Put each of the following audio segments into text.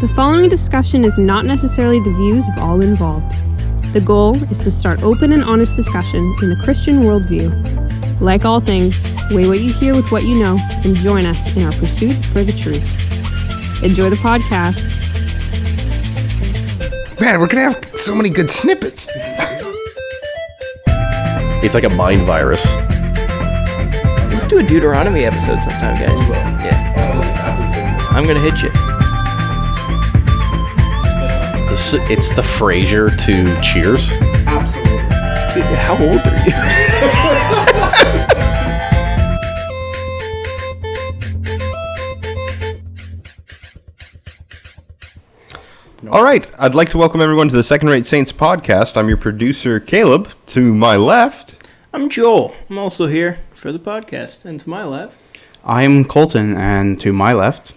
The following discussion is not necessarily the views of all involved. The goal is to start open and honest discussion in a Christian worldview. Like all things, weigh what you hear with what you know and join us in our pursuit for the truth. Enjoy the podcast. Man, we're going to have so many good snippets. It's like a mind virus. Let's do a Deuteronomy episode sometime, guys. Yeah. I'm going to hit you. It's the Frasier to Cheers. Absolutely. Dude, how old are you? All right, I'd like to welcome everyone to the Second Rate Saints podcast. I'm your producer, Caleb. To my left. I'm Joel. I'm also here for the podcast. And to my left. I'm Colton, and to my left.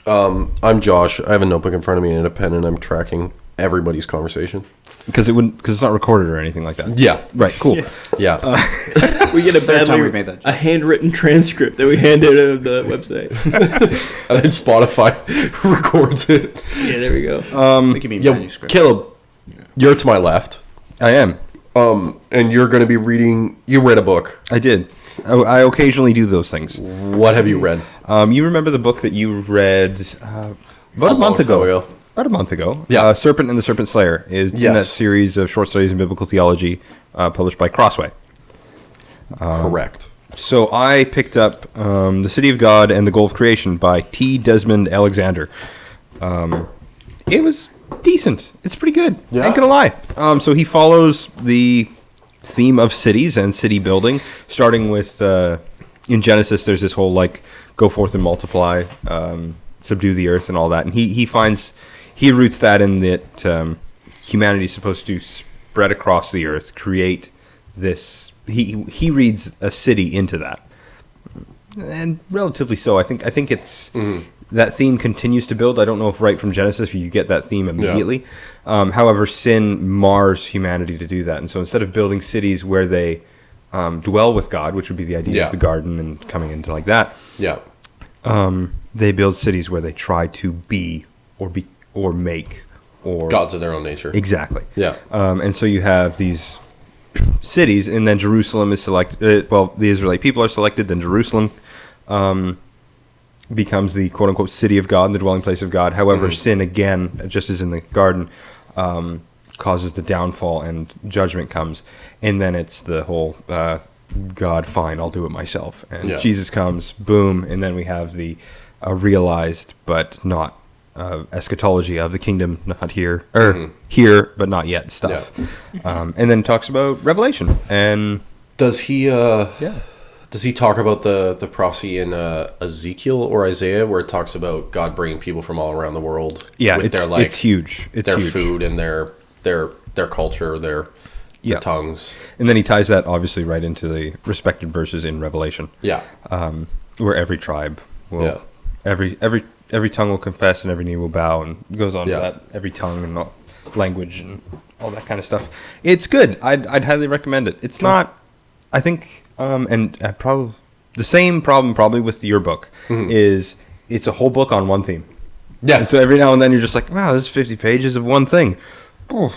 I'm Josh. I have a notebook in front of me and a pen, and I'm tracking everybody's conversation. Because it's not recorded or anything like that. Yeah. Right, cool. Yeah. We get a handwritten transcript that we hand out of the website. And then Spotify records it. Yeah, there we go. Manuscript. Caleb, you're to my left. I am. And you're going to be reading... You read a book. I did. I occasionally do those things. What have you read? You remember the book that you read about a month ago? About a month ago. Yeah. Serpent and the Serpent Slayer is in that series of short studies in biblical theology published by Crossway. Correct. So I picked up The City of God and the Goal of Creation by T. Desmond Alexander. It was decent. It's pretty good. Yeah. I ain't gonna lie. So he follows the theme of cities and city building, starting with in Genesis. There's this whole go forth and multiply, subdue the earth and all that, and he roots that in that humanity's supposed to spread across the earth, create this. He reads a city into that, and relatively so. I think it's that theme continues to build. I don't know if right from Genesis you get that theme immediately. Yeah. However, sin mars humanity to do that, and so instead of building cities where they dwell with God, which would be the idea of the garden and coming into like that, they build cities where they try to be or make or gods of their own nature. Exactly. Yeah. And so you have these cities, and then Jerusalem is selected. The Israelite people are selected. Then Jerusalem becomes the quote unquote city of God, and the dwelling place of God. However, sin again, just as in the garden, causes the downfall, and judgment comes. And then it's the whole God, fine, I'll do it myself. And Jesus comes, boom, and then we have the realized but not eschatology of the kingdom, not here, here but not yet stuff. Yeah. And then talks about Revelation. And does he does he talk about the prophecy in Ezekiel or Isaiah where it talks about God bringing people from all around the world? Yeah, it's huge. It's their huge. Food and their culture, their tongues. And then he ties that obviously right into the respected verses in Revelation. Yeah. Where every tribe will every tongue will confess and every knee will bow, and goes on to that, every tongue and language and all that kind of stuff. It's good. I'd highly recommend it. It's not, I think, probably the same problem probably with your book is it's a whole book on one theme. Yeah. And so every now and then you're just like, wow, this is 50 pages of one thing. Oh,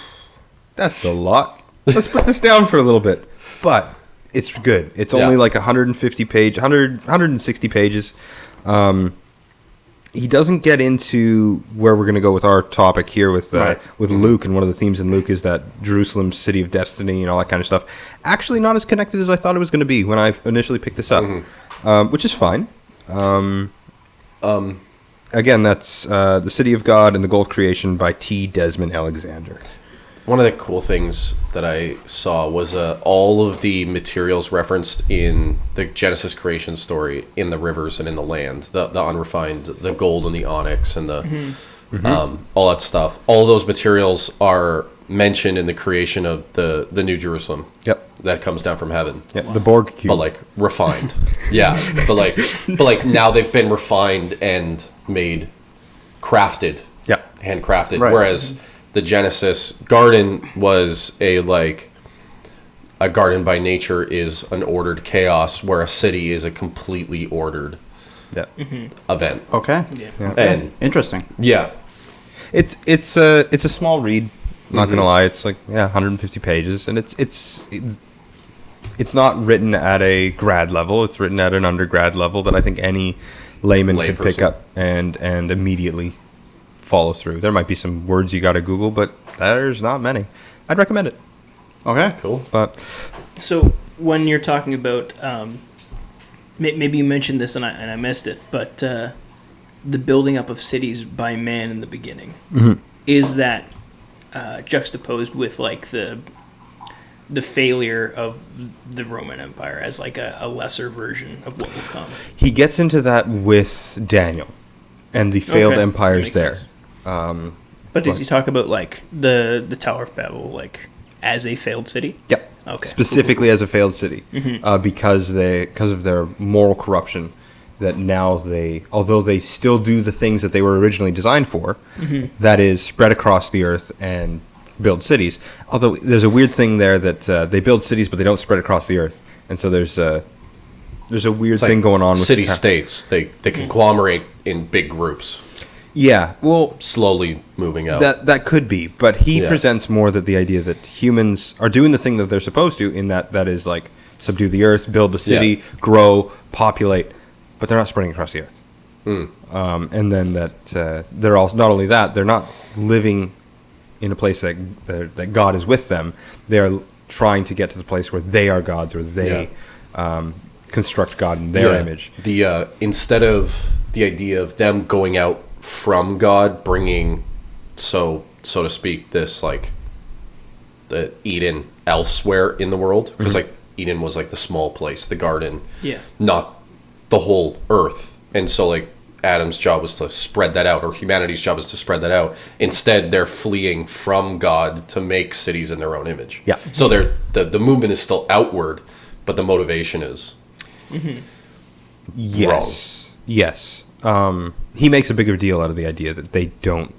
that's a lot. Let's put this down for a little bit. But it's good. It's only 160 pages. He doesn't get into where we're going to go with our topic here with Luke, and one of the themes in Luke is that Jerusalem's city of destiny and all that kind of stuff. Actually, not as connected as I thought it was going to be when I initially picked this up, which is fine. Again, that's The City of God and the Goal of Creation by T. Desmond Alexander. One of the cool things that I saw was all of the materials referenced in the Genesis creation story in the rivers and in the land, the unrefined, the gold and the onyx and the all that stuff. All those materials are mentioned in the creation of the New Jerusalem. Yep, that comes down from heaven. Yeah, the Borg cube, but refined. but now they've been refined and made, crafted. Yeah, handcrafted. Right. Whereas the Genesis garden was a garden by nature is an ordered chaos, where a city is a completely ordered event. Okay. Yeah. And interesting. Yeah. It's a small read. Not gonna lie, it's like 150 pages, and it's not written at a grad level. It's written at an undergrad level that I think any layman could pick up and immediately follow through. There might be some words you got to Google, but there's not many. I'd recommend it. Okay. Cool. But So when you're talking about, maybe you mentioned this and I missed it, but the building up of cities by man in the beginning, is that juxtaposed with like the failure of the Roman Empire as like a lesser version of what will come? he gets into that with Daniel and the failed Okay, empires that there. makes sense. But does he talk about like the Tower of Babel like as a failed city? Yep. Okay. Specifically as a failed city, because of their moral corruption, that now although they still do the things that they were originally designed for, that is spread across the earth and build cities. Although there's a weird thing there that they build cities, but they don't spread across the earth, and so there's a weird thing going on with city states. They conglomerate in big groups. Yeah, well, Slowly moving out. that could be, but he presents more that the idea that humans are doing the thing that they're supposed to, in that is like subdue the earth, build the city, grow, populate, but they're not spreading across the earth. And then that they're also, not only that, they're not living in a place that God is with them. They are trying to get to the place where they are gods, or they construct God in their image. The instead of the idea of them going out from God, bringing so to speak this like the Eden elsewhere in the world, because like Eden was like the small place, the garden, not the whole earth, and so like Adam's job was to spread that out, or humanity's job is to spread that out. Instead, they're fleeing from God to make cities in their own image. Yeah. So the movement is still outward, but the motivation is Yes. Yes. He makes a bigger deal out of the idea that they don't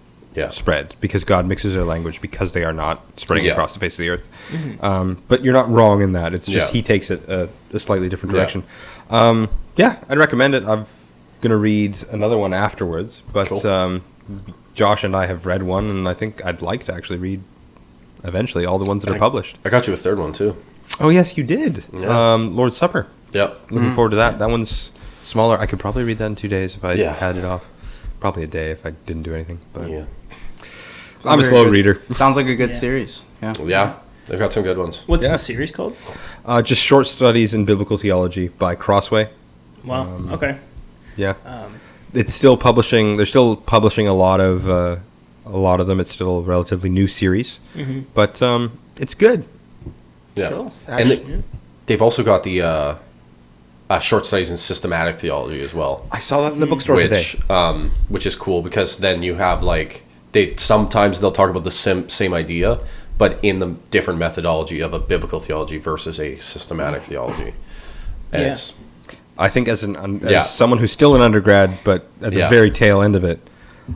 spread, because God mixes their language, because they are not spreading across the face of the earth. But you're not wrong in that. It's just he takes it a slightly different direction. I'd recommend it. I'm going to read another one afterwards, but Josh and I have read one, and I think I'd like to actually read eventually all the ones that are published. I got you a third one too. Oh, yes, you did. Lord's Supper. Yep. Looking forward to that. That one's smaller. I could probably read that in 2 days if I had it off. Probably a day if I didn't do anything. But I'm a slow reader. Sounds like a good series. Yeah. They've got some good ones. What's the series called? Just Short Studies in Biblical Theology by Crossway. Wow. Okay. Yeah. It's still publishing. They're still publishing a lot of them. It's still a relatively new series, but it's good. Yeah. Cool. And they've also got the Short Studies in Systematic Theology as well. I saw that in the bookstore today. Which is cool, because then you have like they'll talk about the same idea, but in the different methodology of a biblical theology versus a systematic theology. And it's I think as someone who's still an undergrad, but at the very tail end of it,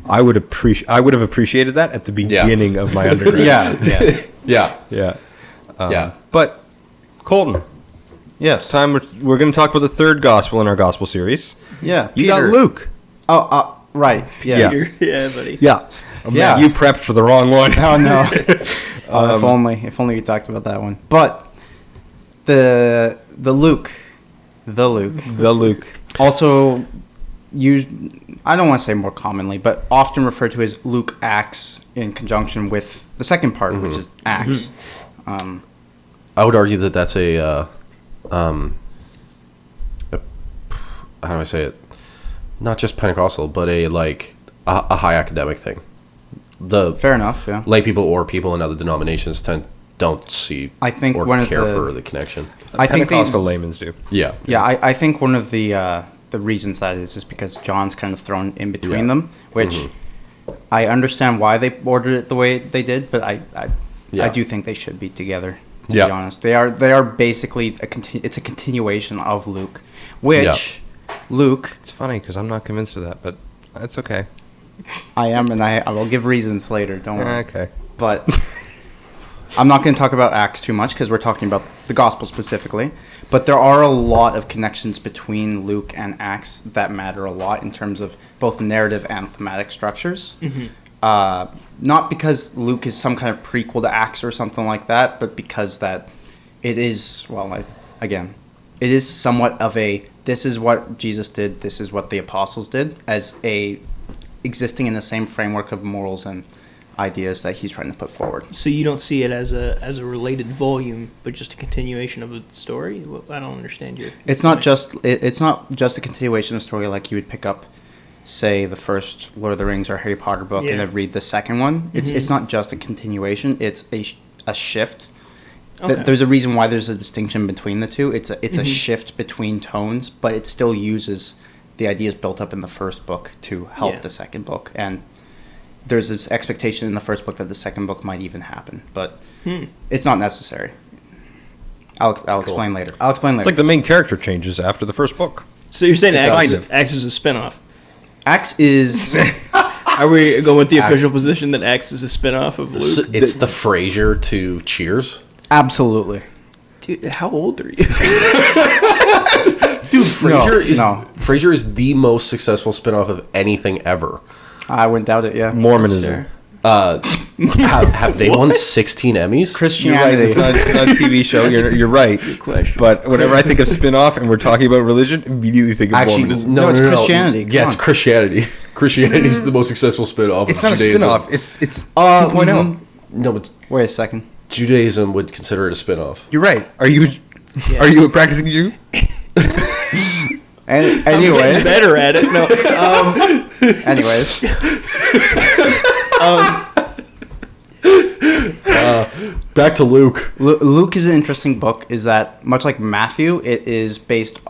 I would have appreciated that at the beginning of my undergrad. Yeah. But Colton, Yes. it's time we're going to talk about the third gospel in our gospel series. Yeah. You got Peter. Luke. Oh, right. Yeah. Yeah, buddy. Yeah. Oh, man, Yeah. you prepped for the wrong one. Oh no. If only we talked about that one. But the Luke, The Luke. also used, I don't want to say more commonly, but often referred to as Luke Acts in conjunction with the second part, which is Acts. I would argue that that's a how do I say it? Not just Pentecostal, but a high academic thing. Fair enough. Yeah. Lay people or people in other denominations don't see. I think or one of care the- for the connection. I think Pentecostal laymen's do. Yeah. Yeah, I think one of the reasons that is because John's kind of thrown in between them, which I understand why they ordered it the way they did, but I do think they should be together. To be honest, they are basically it's a continuation of Luke, which Luke. It's funny because I'm not convinced of that, but that's okay. I am, and I will give reasons later. Don't worry. Okay. But I'm not going to talk about Acts too much because we're talking about the gospel specifically. But there are a lot of connections between Luke and Acts that matter a lot in terms of both narrative and thematic structures. not because Luke is some kind of prequel to Acts or something like that, but because that it is, it is somewhat of a, this is what Jesus did, this is what the apostles did, as a existing in the same framework of morals and ideas that he's trying to put forward. So you don't see it as a related volume, but just a continuation of a story? I don't understand your... It's not just a continuation of a story like you would pick up, say, the first Lord of the Rings or Harry Potter book and then read the second one. It's not just a continuation. It's a shift. Okay. There's a reason why there's a distinction between the two. It's a shift between tones, but it still uses the ideas built up in the first book to help the second book. And there's this expectation in the first book that the second book might even happen, but it's not necessary. I'll explain later. It's like the main character changes after the first book. So you're saying Axe is a spinoff? Axe is... Are we going with the official position that Axe is a spinoff of Luke? So it's the Frasier to Cheers? Absolutely. Dude, how old are you? Dude, Frasier is the most successful spinoff of anything ever. I wouldn't doubt it, yeah. Mormonism. Have they won 16 Emmys? Christianity. You're right. It's not a TV show. You're right. Good question. But whenever I think of spin-off and we're talking about religion, immediately think of Mormonism. No, it's Christianity. Yeah, it's Christianity. Christianity is the most successful spin-off. It's not Judaism. a spin-off. It's 2.0. No, but wait a second. Judaism would consider it a spin-off. You're right. Are you a practicing Jew? Anyways, better at it. No. Anyways. Back to Luke. Luke is an interesting book. Is that much like Matthew? It is based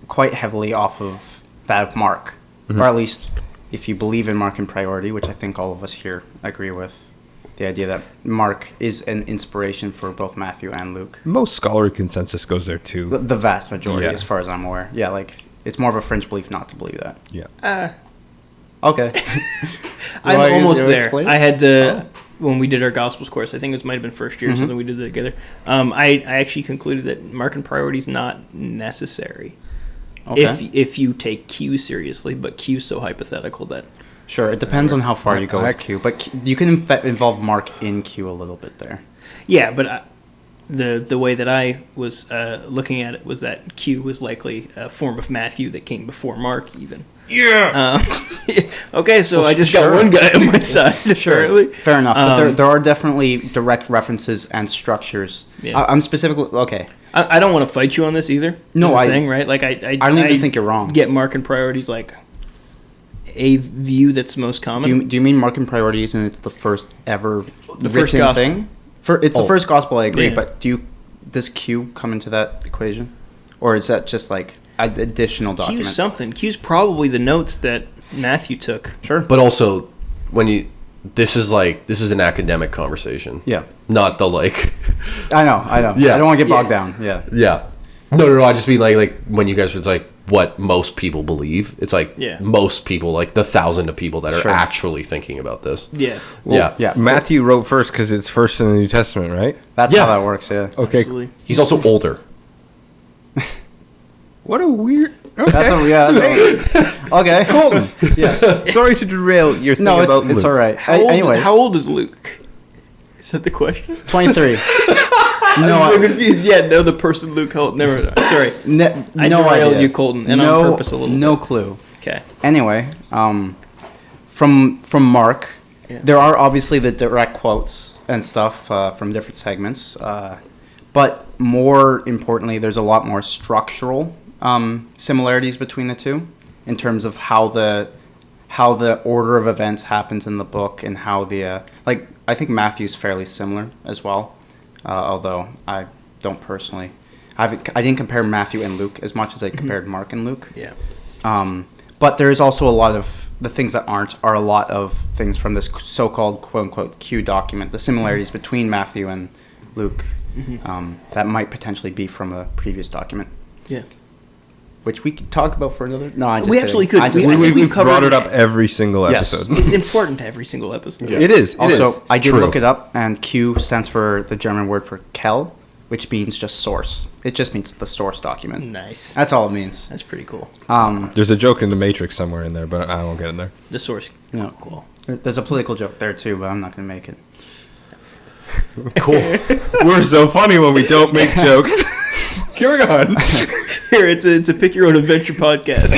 quite heavily off of that of Mark, or at least if you believe in Mark in priority, which I think all of us here agree with. The idea that Mark is an inspiration for both Matthew and Luke. Most scholarly consensus goes there too. The vast majority, as far as I'm aware. Yeah, like it's more of a fringe belief not to believe that. Yeah. Okay. I'm almost there. I had to when we did our Gospels course. I think it might have been first year or something. We did that together. I actually concluded that Mark and priority is not necessary. Okay. If you take Q seriously, but Q's so hypothetical that. Sure, it depends on how far you go with Q, but you can involve Mark in Q a little bit there. Yeah, but the way that I was looking at it was that Q was likely a form of Matthew that came before Mark, even. Yeah. Okay, so I just got one guy on my side. Sure, fair enough. But there are definitely direct references and structures. Yeah. I'm specifically okay. I don't want to fight you on this either. No, thing, right? Like I don't even think you're wrong. Get Mark and priorities like a view that's most common. Do you mean Mark and priorities and it's the first ever written thing? It's the first gospel, I agree, but does Q come into that equation? Or is that just like an additional document? Q's something. Q's probably the notes that Matthew took. Sure. But also, this is an academic conversation. Yeah. Not the like... I know. Yeah. I don't want to get bogged down. Yeah. Yeah. No, I just mean like when you guys were like, what most people believe. It's like most people, like the 1,000 of people that are actually thinking about this. Yeah. Well, yeah. Matthew wrote first because it's first in the New Testament, right? That's how that works, yeah. Okay. Absolutely. He's also older. What a weird... Okay. That's okay. Colton. Yes. Sorry to derail your thing about Luke. It's all right. How old is Luke? Is that the question? 23. I'm so confused. Yeah, no, the person Luke Colton. Never. Sorry. I derailed you, Colton, and on purpose a little bit. No clue. Okay. Anyway, from Mark, there are obviously the direct quotes and stuff from different segments, but more importantly, there's a lot more structural similarities between the two in terms of how the order of events happens in the book and how I think Matthew's fairly similar as well. Although I don't personally, I didn't compare Matthew and Luke as much as I compared Mark and Luke. Yeah. But there is also a lot of the things that are a lot of things from this so-called quote-unquote Q document, the similarities between Matthew and Luke, that might potentially be from a previous document. Yeah. Which we could talk about for another... No, I just We actually could. We've brought it up every single episode. It's important to every single episode. Yeah. It is. Also, I did look it up, and Q stands for the German word for Quelle, which means just source. It just means the source document. Nice. That's all it means. That's pretty cool. There's a joke in The Matrix somewhere in there, but I won't get in there. The source. No. Cool. There's a political joke there too, but I'm not going to make it. Cool. We're so funny when we don't make jokes. Carry on. Here, it's a pick your own adventure podcast.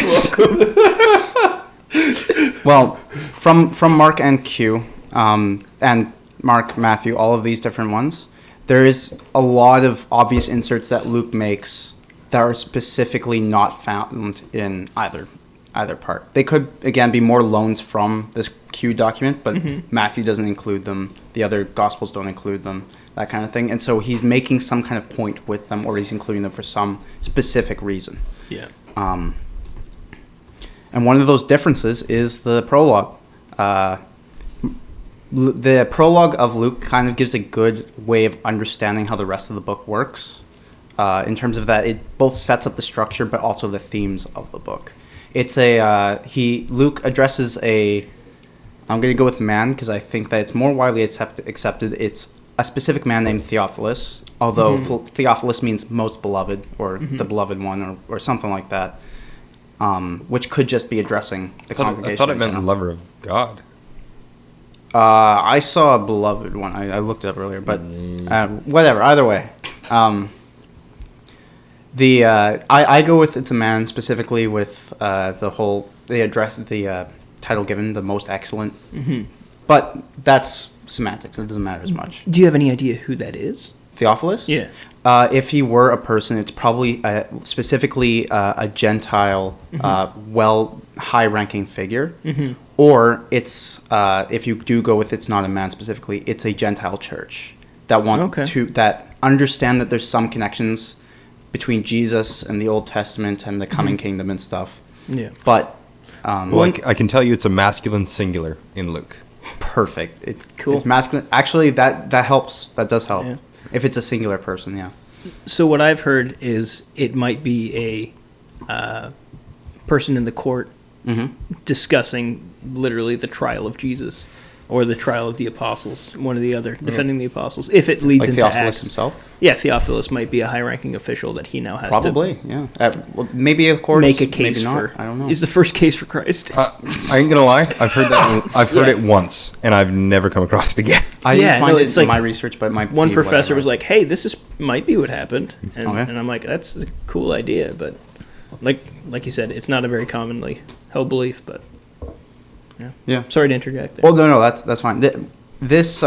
Well, from Mark and Q, and Mark, Matthew, all of these different ones, there is a lot of obvious inserts that Luke makes that are specifically not found in either part. They could, again, be more loans from this Q document, but Matthew doesn't include them. The other Gospels don't include them, that kind of thing. And so he's making some kind of point with them, or he's including them for some specific reason. Yeah. And one of those differences is the prologue. The prologue of Luke kind of gives a good way of understanding how the rest of the book works, in terms of that it both sets up the structure but also the themes of the book. It's Luke addresses I'm going to go with man because I think that it's more widely accepted. It's a specific man named Theophilus, although Theophilus means most beloved or the beloved one or something like that, which could just be addressing the congregation. I thought it meant lover of God. I saw a beloved one. I looked it up earlier, but whatever. Either way, I go with it's a man specifically with they address the title given, the most excellent, but that's semantics. It doesn't matter as much. Do you have any idea who that is? Theophilus? Yeah. If he were a person, it's probably specifically a Gentile, high-ranking figure. Or it's, if you do go with it's not a man specifically, it's a Gentile church that that understand that there's some connections between Jesus and the Old Testament and the coming kingdom and stuff. Yeah. But I can tell you it's a masculine singular in Luke. Perfect. It's cool. It's masculine. Actually, that helps. That does help. Yeah. If it's a singular person, yeah. So what I've heard is it might be a person in the court discussing literally the trial of Jesus or the trial of the apostles, one or the other, defending the apostles. If it leads into Theophilus Acts himself? Yeah, Theophilus might be a high-ranking official that he now has to maybe of course make a case maybe for. I don't know. He's the first case for Christ. I ain't gonna lie, I've heard that. I've heard it once, and I've never come across it again. I didn't find it in my research, but one professor was like, "Hey, this might be what happened," and I'm like, "That's a cool idea," but like you said, it's not a very commonly held belief. But yeah. Sorry to interject there. Well, no, that's fine. This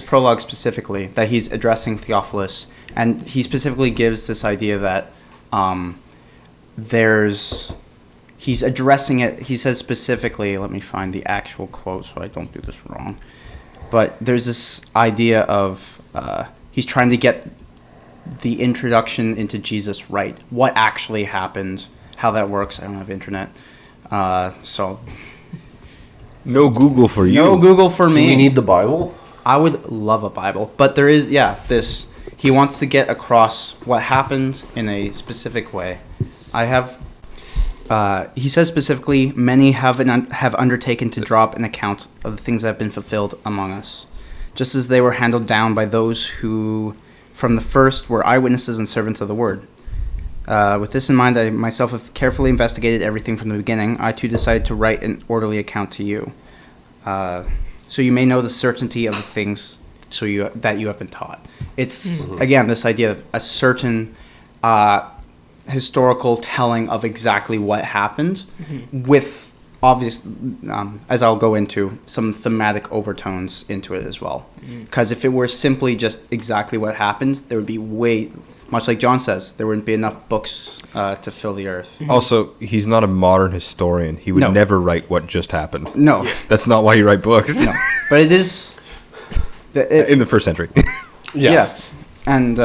prologue specifically that he's addressing Theophilus, and he specifically gives this idea that he's addressing it. He says specifically, let me find the actual quote so I don't do this wrong. But there's this idea of he's trying to get the introduction into Jesus right. What actually happened, how that works. I don't have internet, so. No Google for you. No Google for me. Do we need the Bible? I would love a Bible. But there is, this. He wants to get across what happened in a specific way. He says specifically, many have undertaken to drop an account of the things that have been fulfilled among us, just as they were handled down by those who, from the first, were eyewitnesses and servants of the word. With this in mind, I myself have carefully investigated everything from the beginning. I too decided to write an orderly account to you, so you may know the certainty of the things that you have been taught. It's again this idea of a certain historical telling of exactly what happened, with obvious, as I'll go into, some thematic overtones into it as well. Because if it were simply just exactly what happened, there would be much like John says, there wouldn't be enough books to fill the earth. Also, he's not a modern historian. He would never write what just happened. No. That's not why you write books. No. But it is... in the first century. Yeah. And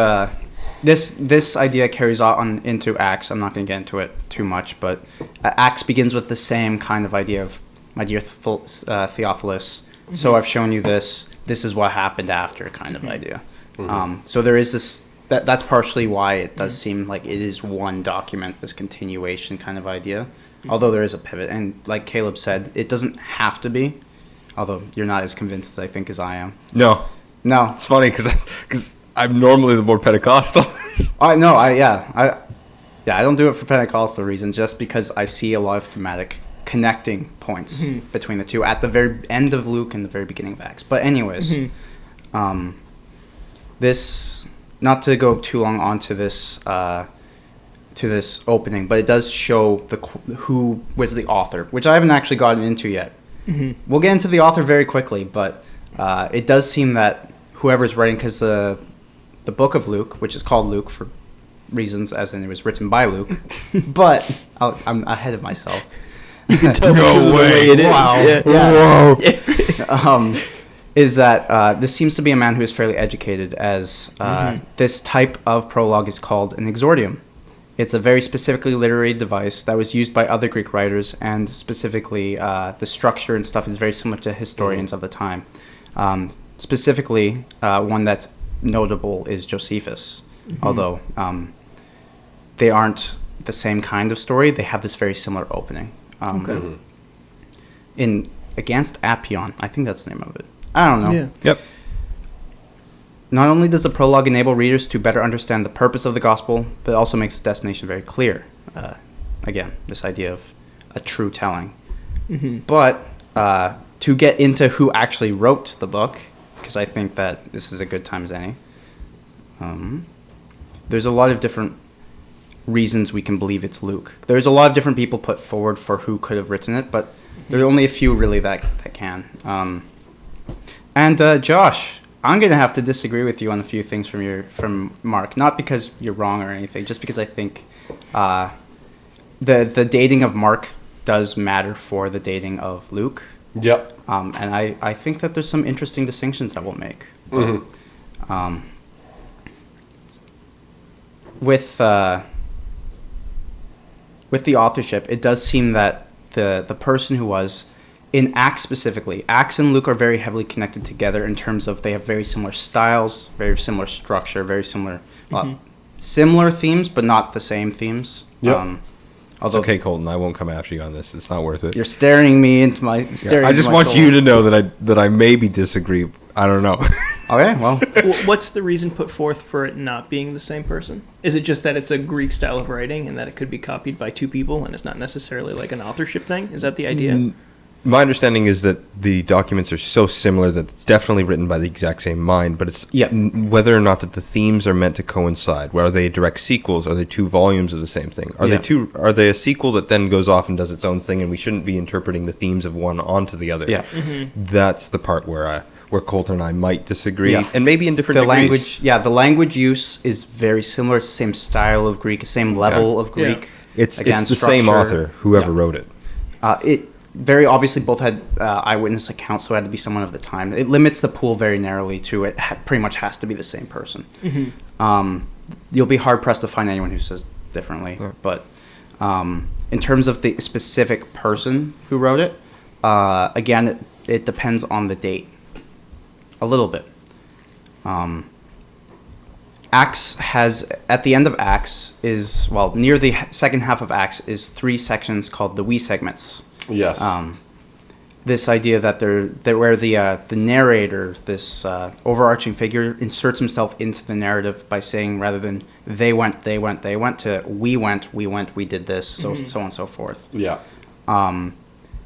this idea carries on into Acts. I'm not going to get into it too much, but Acts begins with the same kind of idea of, my dear Theophilus, so I've shown you this. This is what happened after kind of idea. So there is this... That's partially why it does seem like it is one document, this continuation kind of idea. Although there is a pivot. And like Caleb said, it doesn't have to be. Although you're not as convinced, I think, as I am. No. It's funny because I'm normally the more Pentecostal. I don't do it for Pentecostal reasons, just because I see a lot of thematic connecting points between the two at the very end of Luke and the very beginning of Acts. But anyways, this, not to go too long onto this to this opening, but it does show who was the author, which I haven't actually gotten into yet. We'll get into the author very quickly, but it does seem that whoever's writing, because the book of Luke, which is called Luke for reasons as in it was written by Luke, but I'm ahead of myself. You can tell No because of the way. way it is. Wow. Whoa. Is that this seems to be a man who is fairly educated, as this type of prologue is called an exordium. It's a very specifically literary device that was used by other Greek writers, and specifically the structure and stuff is very similar to historians of the time. Specifically, one that's notable is Josephus, although they aren't the same kind of story. They have this very similar opening. In Against Appian, I think that's the name of it. I don't know. Yeah. Yep. Not only does the prologue enable readers to better understand the purpose of the gospel, but it also makes the destination very clear. Again, this idea of a true telling. But to get into who actually wrote the book, because I think that this is a good time as any, there's a lot of different reasons we can believe it's Luke. There's a lot of different people put forward for who could have written it, but there are only a few really that can. And Josh, I'm gonna have to disagree with you on a few things from Mark. Not because you're wrong or anything, just because I think the dating of Mark does matter for the dating of Luke. Yep. And I think that there's some interesting distinctions that we'll make. With the authorship, it does seem that the person who was in Acts specifically, Acts and Luke are very heavily connected together in terms of they have very similar styles, very similar structure, very similar similar themes, but not the same themes. Yep. Although, it's okay, Colton, I won't come after you on this. It's not worth it. You're staring me into my. I just want you to know that I maybe disagree. I don't know. Okay, well. What's the reason put forth for it not being the same person? Is it just that it's a Greek style of writing and that it could be copied by two people and it's not necessarily like an authorship thing? Is that the idea? My understanding is that the documents are so similar that it's definitely written by the exact same mind, but it's whether or not that the themes are meant to coincide. Are they direct sequels? Are they two volumes of the same thing? Are they a sequel that then goes off and does its own thing, and we shouldn't be interpreting the themes of one onto the other? Yeah. That's the part where Colton and I might disagree, and maybe in different degrees. The language use is very similar. It's the same style of Greek, same level of Greek. It's the same author, whoever wrote it. It very obviously both had eyewitness accounts, so it had to be someone of the time. It limits the pool very narrowly to it pretty much has to be the same person. You'll be hard pressed to find anyone who says differently. But in terms of the specific person who wrote it, again, it depends on the date a little bit. Acts has, at the end of Acts is, near the second half of Acts is 3 sections called the we segments. Yes. This idea that where the narrator, this overarching figure, inserts himself into the narrative by saying, rather than they went, to we went, we did this, so on and so forth. Yeah.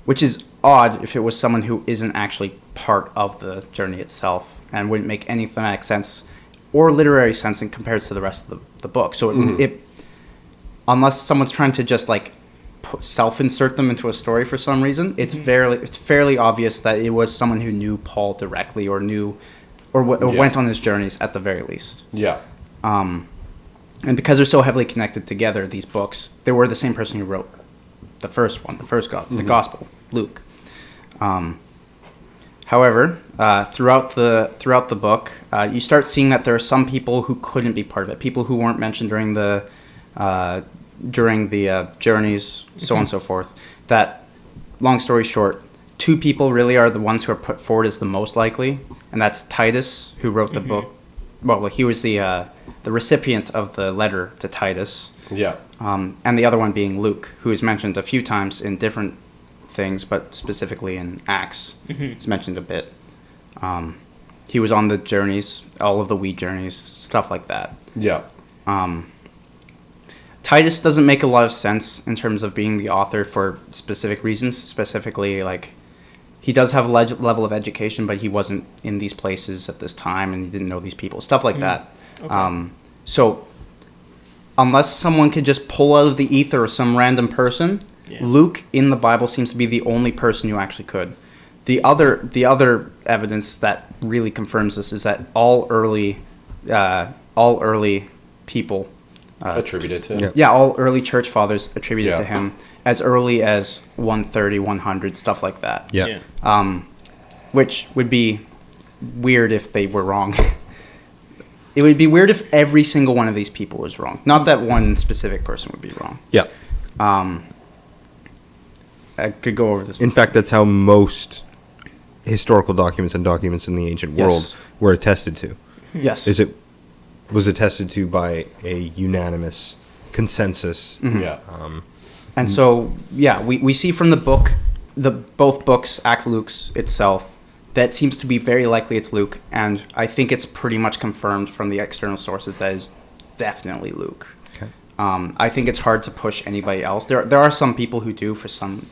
Which is odd if it was someone who isn't actually part of the journey itself and wouldn't make any thematic sense or literary sense in comparison to the rest of the book. So it unless someone's trying to just like self-insert them into a story for some reason, it's fairly obvious that it was someone who knew Paul directly or went on his journeys at the very least. Yeah. And because they're so heavily connected together, these books, they were the same person who wrote the first one, the Gospel, Luke. However, throughout the book, you start seeing that there are some people who couldn't be part of it, people who weren't mentioned during the journeys, so on and so forth. That, long story short, 2 people really are the ones who are put forward as the most likely, and that's Titus, who wrote the book. Well, he was the recipient of the letter to Titus. Yeah. And the other one being Luke, who is mentioned a few times in different things, but specifically in Acts, it's mentioned a bit. He was on the journeys, all of the we journeys, stuff like that. Yeah. Titus doesn't make a lot of sense in terms of being the author for specific reasons. Specifically, like, he does have a level of education, but he wasn't in these places at this time, and he didn't know these people. Stuff like that. Okay. So, unless someone could just pull out of the ether some random person, Luke in the Bible seems to be the only person who actually could. The other evidence that really confirms this is that all early people attributed to him. Yeah, all early church fathers attributed to him as early as 130, 100, stuff like that. Yeah. Which would be weird if they were wrong. It would be weird if every single one of these people was wrong. Not that one specific person would be wrong. Yeah. I could go over this. In fact, that's how most historical documents and documents in the ancient world were attested to. Yes. Was attested to by a unanimous consensus. Mm-hmm. Yeah. And so, we see from the book, both books, Act Luke's itself, that seems to be very likely it's Luke, and I think it's pretty much confirmed from the external sources that is definitely Luke. Okay. I think it's hard to push anybody else. There are some people who do for some,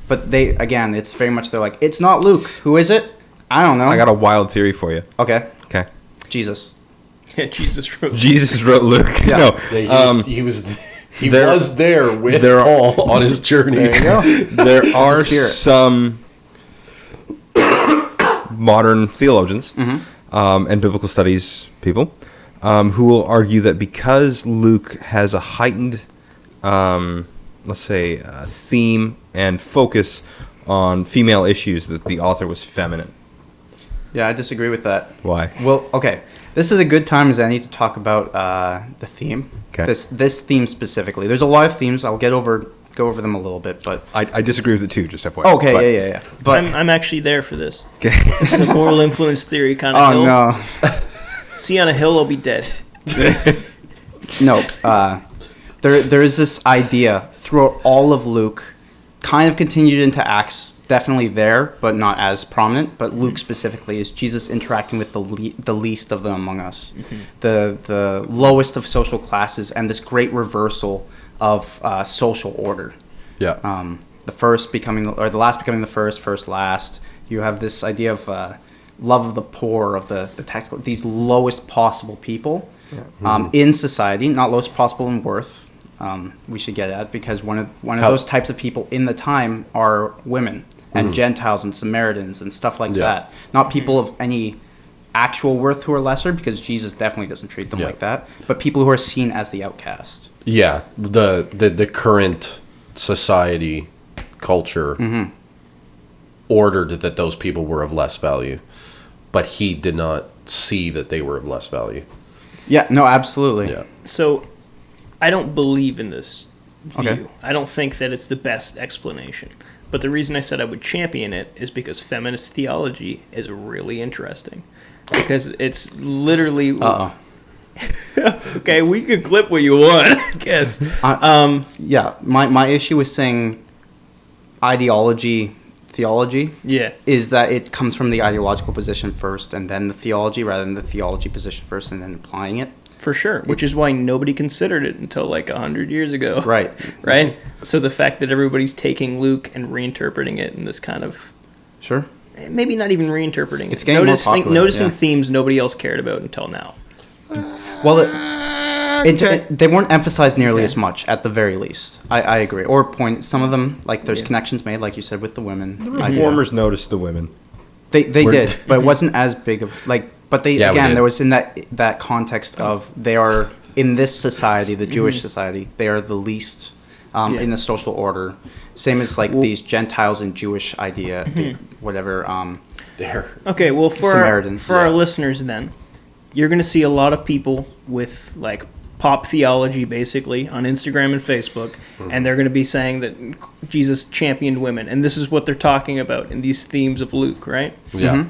but it's very much they're like, it's not Luke. Who is it? I don't know. I got a wild theory for you. Okay. Jesus. Yeah, Jesus wrote. Jesus wrote Luke. Yeah. No. Yeah, he was there with Paul on his journey. There you go. There are some modern theologians and biblical studies people who will argue that because Luke has a heightened, theme and focus on female issues, that the author was feminine. Yeah, I disagree with that. Why? Well, okay. This is a good time as any to talk about the theme. Okay. This theme specifically. There's a lot of themes. I'll go over them a little bit, but I disagree with it too, just FYI. Okay, yeah. But I'm actually there for this. Okay. It's a moral influence theory kind of hill. Oh no. See, on a hill, I'll be dead. No. There is this idea throughout all of Luke, kind of continued into Acts. Definitely there, but not as prominent. But Luke specifically is Jesus interacting with the least of them among us, the lowest of social classes, and this great reversal of social order. Yeah. The first becoming, or the last becoming the first last. You have this idea of love of the poor, of the tax, these lowest possible people in society, not lowest possible in worth. We should get at, because one of those types of people in the time are women and Gentiles and Samaritans and stuff like that. Not people of any actual worth who are lesser, because Jesus definitely doesn't treat them like that, but people who are seen as the outcast. Yeah, the current society, culture ordered that those people were of less value, but he did not see that they were of less value. Yeah, no, absolutely. Yeah. So, I don't believe in this view. Okay. I don't think that it's the best explanation. But the reason I said I would champion it is because feminist theology is really interesting. Because it's literally... Uh-oh. Okay, we can clip what you want, I guess. Yeah, my issue with saying theology is that it comes from the ideological position first and then the theology, rather than the theology position first and then applying it. For sure, which is why nobody considered it until like 100 years ago. Right. So the fact that everybody's taking Luke and reinterpreting it in this kind of... Sure. Maybe not even reinterpreting it. It's getting more popular. Noticing themes nobody else cared about until now. Well, they weren't emphasized nearly as much, at the very least. I agree. Or some of them, like there's connections made, like you said, with the women. The reformers noticed the women. They did, but it wasn't as big of like. But there was in that context of they are in this society, the Jewish society, they are the least in the social order. Same as these Gentiles and Jewish idea, whatever. There. Okay, well for Samaritans, our listeners then, you're going to see a lot of people with like pop theology basically on Instagram and Facebook, and they're going to be saying that Jesus championed women, and this is what they're talking about in these themes of Luke, right? Yeah.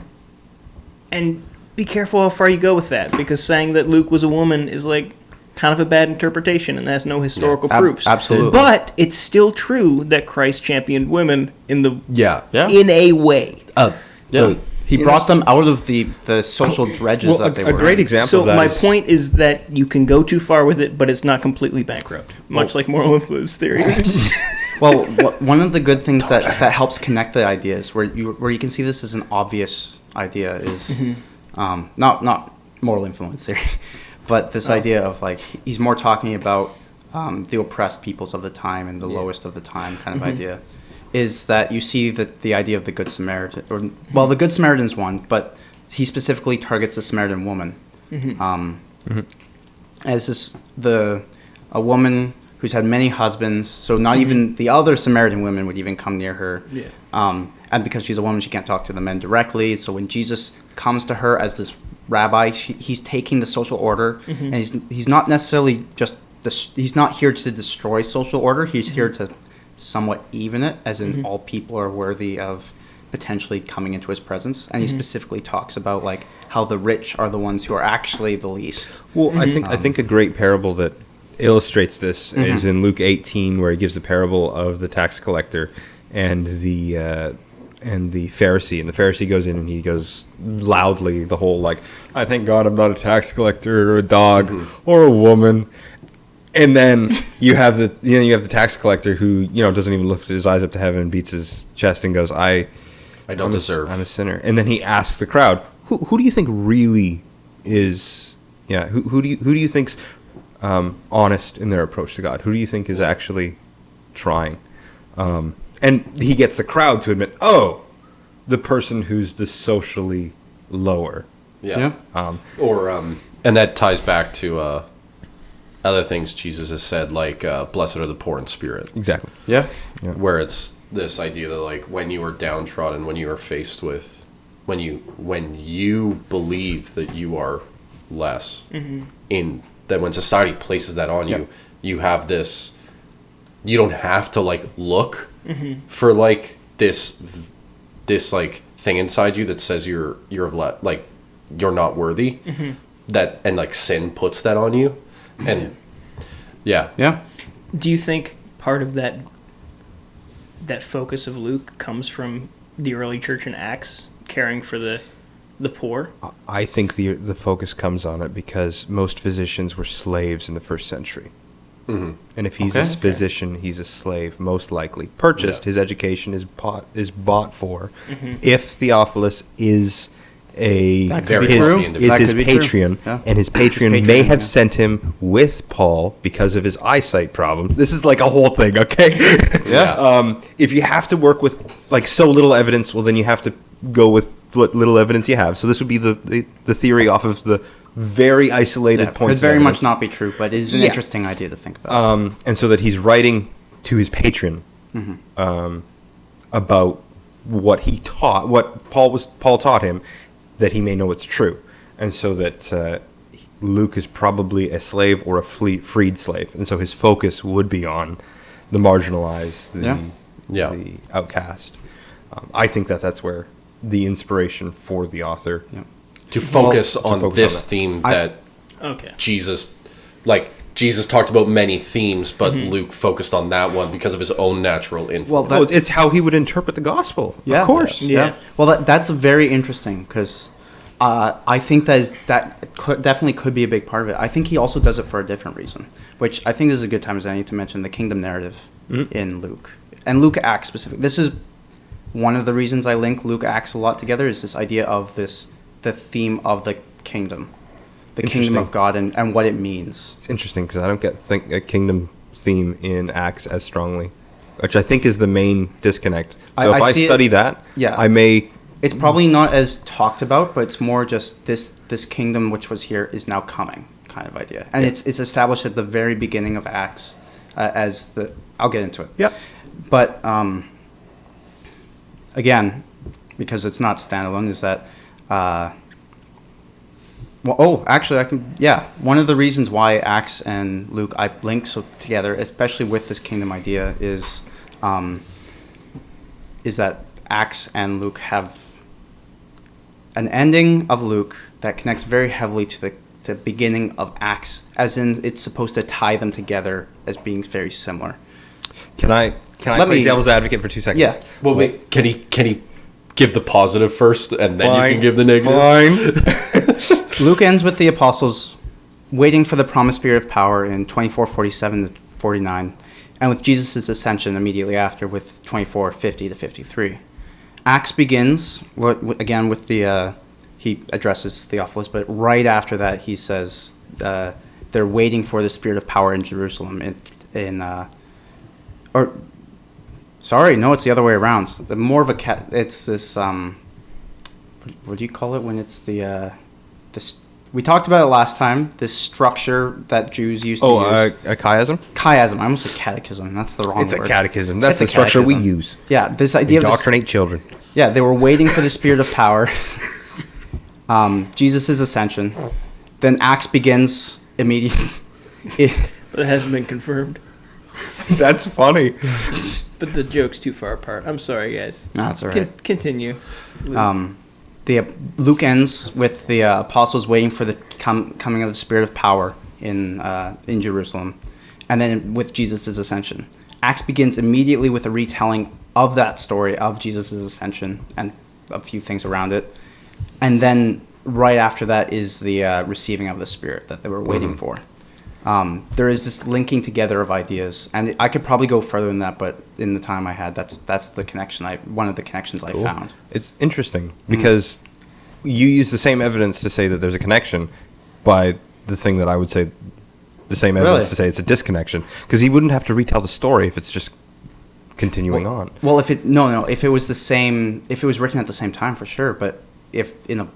And be careful how far you go with that, because saying that Luke was a woman is like kind of a bad interpretation and has no historical proofs. Absolutely. But it's still true that Christ championed women in the Yeah. in a way. He brought them out of the social dredges that they were a great in. example So of that my is- point is that you can go too far with it, but it's not completely bankrupt, much like moral influence theory. Well, one of the good things that helps connect the ideas, where you can see this as an obvious idea, is not moral influence theory, but this idea of like he's more talking about the oppressed peoples of the time and the lowest of the time kind of idea, is that you see that the idea of the Good Samaritan, the Good Samaritan's one, but he specifically targets the Samaritan woman, as a woman who's had many husbands, so not even the other Samaritan women would even come near her. Yeah. And because she's a woman, she can't talk to the men directly. So when Jesus comes to her as this rabbi, he's taking the social order, and he's not necessarily he's not here to destroy social order. He's here to somewhat even it, as in all people are worthy of potentially coming into his presence. And he specifically talks about like how the rich are the ones who are actually the least. Well, I think a great parable that illustrates this is in Luke 18, where he gives the parable of the tax collector and the Pharisee. And the Pharisee goes in and he goes loudly the whole like, I thank God I'm not a tax collector or a dog or a woman. And then you have the tax collector who doesn't even lift his eyes up to heaven and beats his chest and goes, I don't deserve. I'm a sinner. And then he asks the crowd, who do you think really is? Yeah, who do you think's honest in their approach to God? Who do you think is actually trying? And he gets the crowd to admit, the person who's the socially lower. Yeah. And that ties back to other things Jesus has said, like blessed are the poor in spirit. Exactly. Yeah. Where it's this idea that like when you are downtrodden, when you are faced with, when you believe that you are less, in that when society places that on you, you have this. You don't have to like look for like this like thing inside you that says you're like you're not worthy. That and like sin puts that on you, and yeah. Do you think part of that focus of Luke comes from the early church in Acts caring for the poor? I think the focus comes on it because most physicians were slaves in the first century. And if he's a physician, he's a slave, most likely. Purchased, his education is bought for. If Theophilus is his patron, and his patron may have sent him with Paul because of his eyesight problem. This is like a whole thing, okay? If you have to work with like so little evidence, well, then you have to go with what little evidence you have. So this would be the theory off of the very isolated points. Could very much not be true, but it is an interesting idea to think about. And so that he's writing to his patron about what he taught, what Paul taught him, that he may know it's true, and so that Luke is probably a slave or a freed slave, and so his focus would be on the marginalized, the outcast. I think that's where the inspiration for the author to focus on this theme that Jesus talked about many themes, but Luke focused on that one because of his own natural influence. Well, it's how he would interpret the gospel, of course. Yeah. Well, that's very interesting because I think definitely could be a big part of it. I think he also does it for a different reason, which I think is a good time as any to mention the kingdom narrative in Luke. And Luke Acts specifically. This is one of the reasons I link Luke Acts a lot together, is this idea of the theme of the kingdom. The kingdom of God and what it means. It's interesting because I don't think a kingdom theme in Acts as strongly, which I think is the main disconnect. So if I study that, I may... It's probably not as talked about, but it's more just this kingdom which was here is now coming kind of idea. And it's established at the very beginning of Acts as the... I'll get into it. Yeah. But again, because it's not standalone, is that... actually, I can. Yeah, one of the reasons why Acts and Luke I link so together, especially with this kingdom idea, is that Acts and Luke have an ending of Luke that connects very heavily to the beginning of Acts, as in it's supposed to tie them together as being very similar. Can I play devil's advocate for 2 seconds? Yeah. Well, wait. Can he give the positive first, and then you can give the negative. Fine. Luke ends with the apostles waiting for the promised spirit of power in 24:47 to 49, and with Jesus' ascension immediately after with 24:50 to 53. Acts begins, again, with the, he addresses Theophilus, but right after that he says they're waiting for the spirit of power in Jerusalem. Sorry, no, it's the other way around. More of a it's this, what do you call it when it's this, we talked about it last time, this structure that Jews used to use. A chiasm? Chiasm. I almost said catechism. That's the wrong word. It's a catechism. That's the It's a structure we catechism. use. Yeah, this idea of Indoctrinate children. Yeah, they were waiting for the spirit of power. Jesus' ascension. Then Acts begins immediately. But it hasn't been confirmed. That's funny. But the joke's too far apart. I'm sorry, guys. No, that's all right. Continue. Luke ends with the apostles waiting for the coming of the spirit of power in Jerusalem, and then with Jesus' ascension. Acts begins immediately with a retelling of that story of Jesus' ascension and a few things around it, and then right after that is the receiving of the Spirit that they were waiting for. There is this linking together of ideas, and I could probably go further than that, but in the time I had, that's the connection. One of the connections I found. It's interesting because you use the same evidence to say that there's a connection by the thing that I would say the same evidence to say it's a disconnection, because he wouldn't have to retell the story if it's just continuing on. Well, if it was the same, if it was written at the same time, for sure. But if in a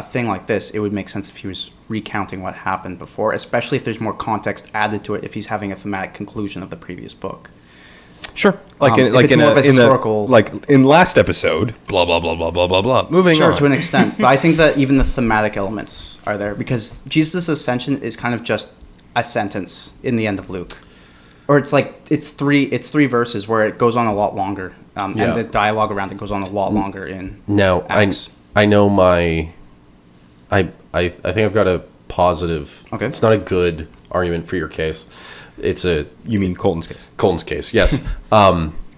thing like this, it would make sense if he was recounting what happened before, especially if there's more context added to it. If he's having a thematic conclusion of the previous book, sure. Like in last episode, blah blah blah blah blah blah blah. Moving on to an extent, but I think that even the thematic elements are there because Jesus' ascension is kind of just a sentence in the end of Luke, or it's three verses where it goes on a lot longer, and the dialogue around it goes on a lot longer in now. Acts. I know I think I've got a positive. Okay. It's not a good argument for your case. You mean Colton's case? Colton's case, yes.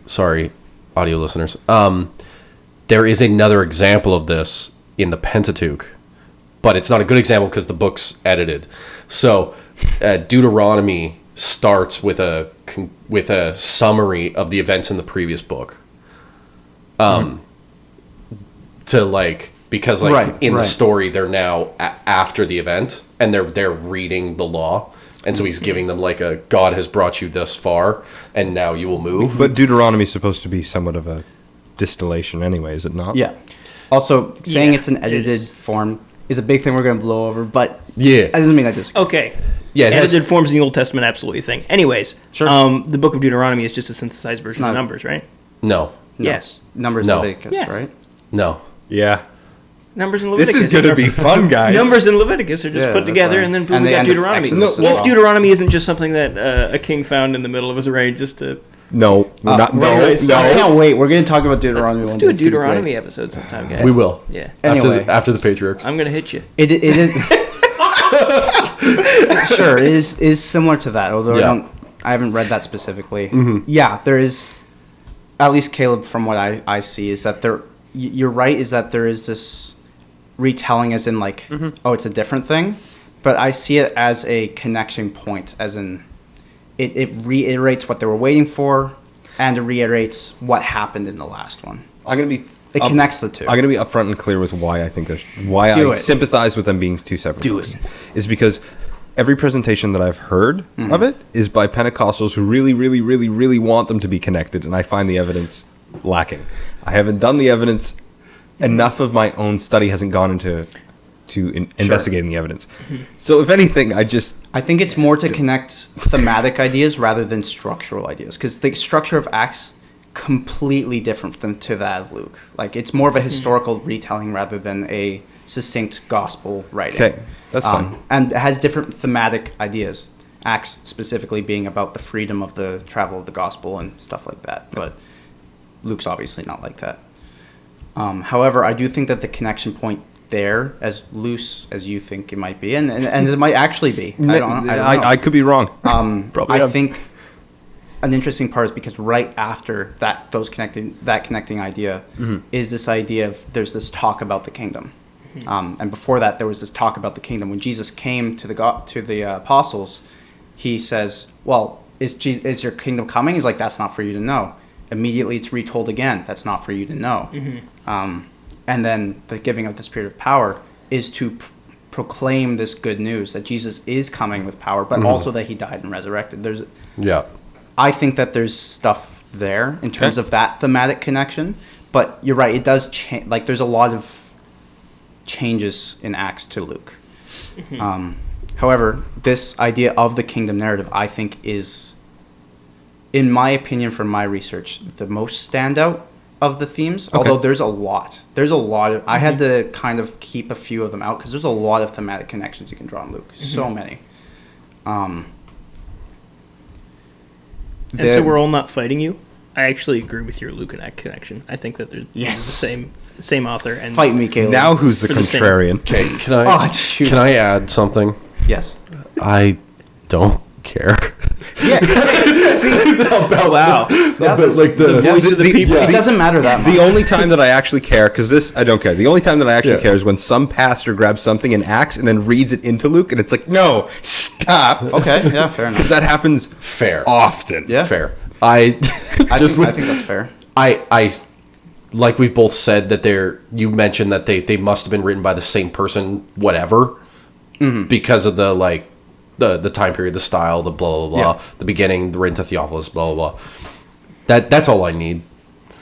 Sorry, audio listeners. There is another example of this in the Pentateuch, but it's not a good example because the book's edited. So Deuteronomy starts with a summary of the events in the previous book. Because the story they're now after the event and they're reading the law, and so he's giving them like a God has brought you thus far and now you will move. But Deuteronomy is supposed to be somewhat of a distillation anyway, is it not? Yeah. Also, saying it's an edited form is a big thing we're going to blow over, but that doesn't mean I disagree. Okay. Yeah, edited forms in the Old Testament, absolutely thing. Anyways, sure. The book of Deuteronomy is just a synthesized version of Numbers, right? No. Yes. Numbers and Leviticus, right? No. Yeah. Numbers and Leviticus. This is going to be fun, guys. Numbers and Leviticus are just put together, and then we got Deuteronomy. If Deuteronomy isn't just something that a king found in the middle of his reign just to... No. I can't wait. We're going to talk about Deuteronomy. Let's do a Deuteronomy episode sometime, guys. We will. Yeah. Anyway. After the patriarchs. I'm going to hit you. It is... Sure, it is similar to that, although I haven't read that specifically. Mm-hmm. Yeah, there is... At least, Caleb, from what I see, is that there... You're right, is that there is this... retelling as in it's a different thing, but I see it as a connection point, as in it reiterates what they were waiting for and it reiterates what happened in the last one. It connects the two. I'm going to be upfront and clear with why I think I sympathize with them being two separate things. Is because every presentation that I've heard of it is by Pentecostals who really, really, really, really want them to be connected, and I find the evidence lacking. I haven't done the evidence. Enough of my own study hasn't gone into investigating the evidence. So if anything, I think it's more to connect thematic ideas rather than structural ideas, because the structure of Acts completely different than to that of Luke. Like it's more of a historical retelling rather than a succinct gospel writing. Okay, that's fine. And it has different thematic ideas. Acts specifically being about the freedom of the travel of the gospel and stuff like that. But Luke's obviously not like that. However, I do think that the connection point there, as loose as you think it might be, and it might actually be. I don't know. I could be wrong. I think an interesting part is because right after that connecting idea is this idea of there's this talk about the kingdom. And before that, there was this talk about the kingdom. When Jesus came to the apostles, he says, well, is your kingdom coming? He's like, that's not for you to know. Immediately it's retold again, that's not for you to know. And then the giving of the Spirit of power is to proclaim this good news that Jesus is coming with power, but also that he died and resurrected. I think that there's stuff there in terms of that thematic connection, but you're right, it does change. Like, there's a lot of changes in Acts to Luke. However, this idea of the kingdom narrative, I think, is, in my opinion, from my research, the most standout of the themes. Although there's a lot of, I had to kind of keep a few of them out because there's a lot of thematic connections you can draw in Luke. So many. And so we're all not fighting you. I actually agree with your Luke and Act connection. I think that they're the same author. And fight me, Caleb. Now who's the contrarian? Okay, can I add something? Yes. I don't care. Yeah. Wow. But like the voice of the people. It doesn't matter that much. The only time that I actually care, because this I don't care. The only time that I actually care is when some pastor grabs something in Acts and then reads it into Luke, and it's like, no, stop. Okay, yeah, fair enough. Because that happens often. Yeah, fair. I think that's fair. I like we've both said that you mentioned that they must have been written by the same person, whatever, because of the time period, the style, the blah blah blah, the beginning, the written to Theophilus, blah blah blah. That's all I need.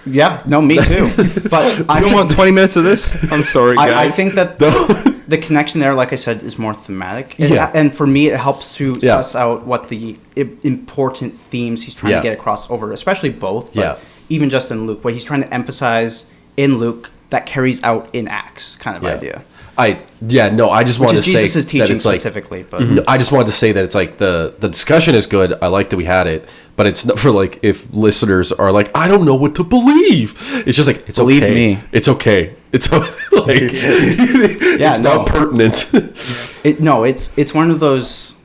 Yeah, no, me too. But I don't want 20 minutes of this. I'm sorry, guys. I think that the connection there, like I said, is more thematic. And for me, it helps to suss out what the important themes he's trying to get across over, especially both. But even just in Luke, what he's trying to emphasize in Luke that carries out in Acts kind of idea. I just wanted to say Jesus' teaching that it's like, specifically, but I just wanted to say that it's like the discussion is good. I like that we had it, but it's not for like if listeners are like, I don't know what to believe. It's just like, it's believe okay. Me. It's okay. It's like it's not pertinent. It's one of those,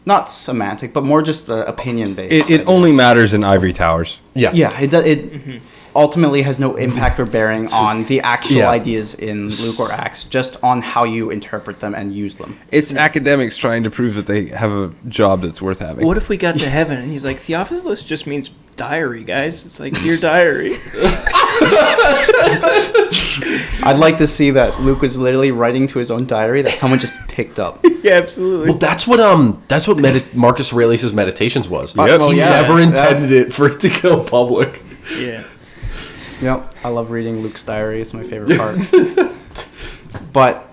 not semantic, but more just the opinion based. It only matters in ivory towers. Yeah. It ultimately has no impact or bearing on the actual ideas in Luke or Acts, just on how you interpret them and use them. It's academics trying to prove that they have a job that's worth having. What if we got to heaven and he's like, Theophilus just means diary, guys. It's like your diary. I'd like to see that Luke was literally writing to his own diary that someone just picked up. Yeah, absolutely. Well, that's what Marcus Aurelius' Meditations was. Yep. He never intended it for it to go public. Yeah. Yep, I love reading Luke's diary. It's my favorite part. But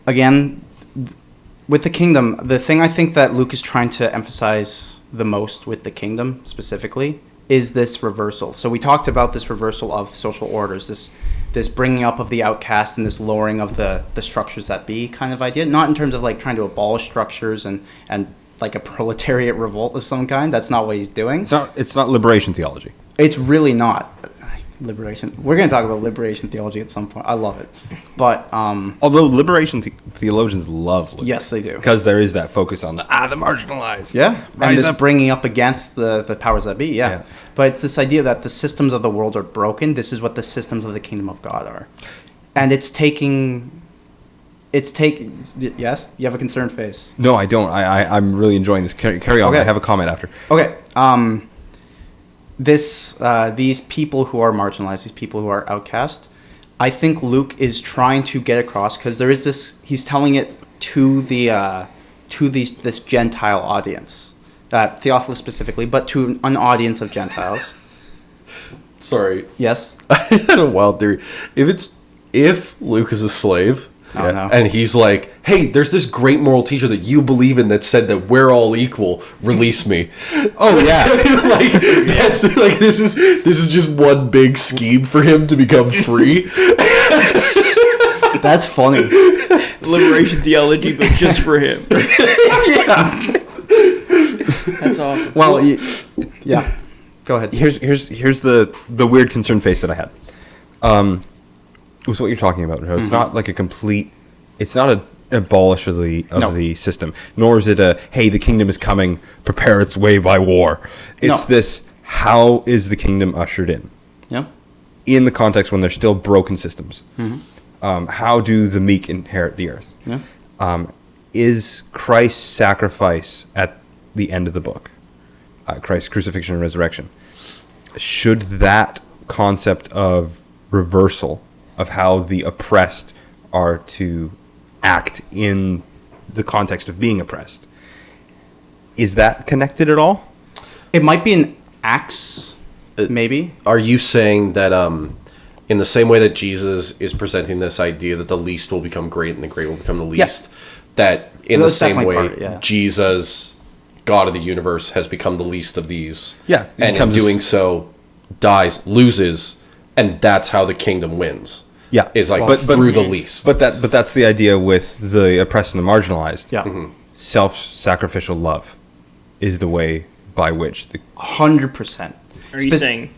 again, with the kingdom, the thing I think that Luke is trying to emphasize the most with the kingdom specifically is this reversal. So we talked about this reversal of social orders, this bringing up of the outcast and this lowering of the structures that be kind of idea. Not in terms of like trying to abolish structures and like a proletariat revolt of some kind. That's not what he's doing. It's not liberation theology. It's really not liberation. We're going to talk about liberation theology at some point. I love it. But although liberation theologians love liberation. Yes, they do. Because there is that focus on the marginalized. Yeah. Rise and this up. bringing up against the powers that be. Yeah. But it's this idea that the systems of the world are broken. This is what the systems of the kingdom of God are. And yes? You have a concerned face. No, I don't. I'm really enjoying this. Carry on. Okay. I have a comment after. Okay. These people who are marginalized, these people who are outcast, I think Luke is trying to get across because there is this. He's telling it to this Gentile audience, Theophilus specifically, but to an audience of Gentiles. Sorry. Yes. I had a wild theory. If Luke is a slave. Oh, no. And he's like, hey, there's this great moral teacher that you believe in that said that we're all equal. Release me. Oh yeah. That's like this is just one big scheme for him to become free. That's funny. Liberation theology, but just for him. Yeah. That's awesome. Well, yeah. Go ahead. Here's the weird concerned face that I had. With what you're talking about. It's not like a complete. It's not abolish of the system, nor is it a, hey, the kingdom is coming, prepare its way by war. It's this, how is the kingdom ushered in? Yeah. In the context when there's still broken systems. How do the meek inherit the earth? Yeah. Is Christ's sacrifice at the end of the book, Christ's crucifixion and resurrection, should that concept of reversal of how the oppressed are to act in the context of being oppressed, is that connected at all? It might be an Acts, maybe. Are you saying that in the same way that Jesus is presenting this idea that the least will become great and the great will become the least, that in the same way Jesus, God of the universe, has become the least of these, and in doing so dies, loses, and that's how the kingdom wins. Is like through the least. But that's the idea with the oppressed and the marginalized. Self-sacrificial love is the way by which the 100%. Are you saying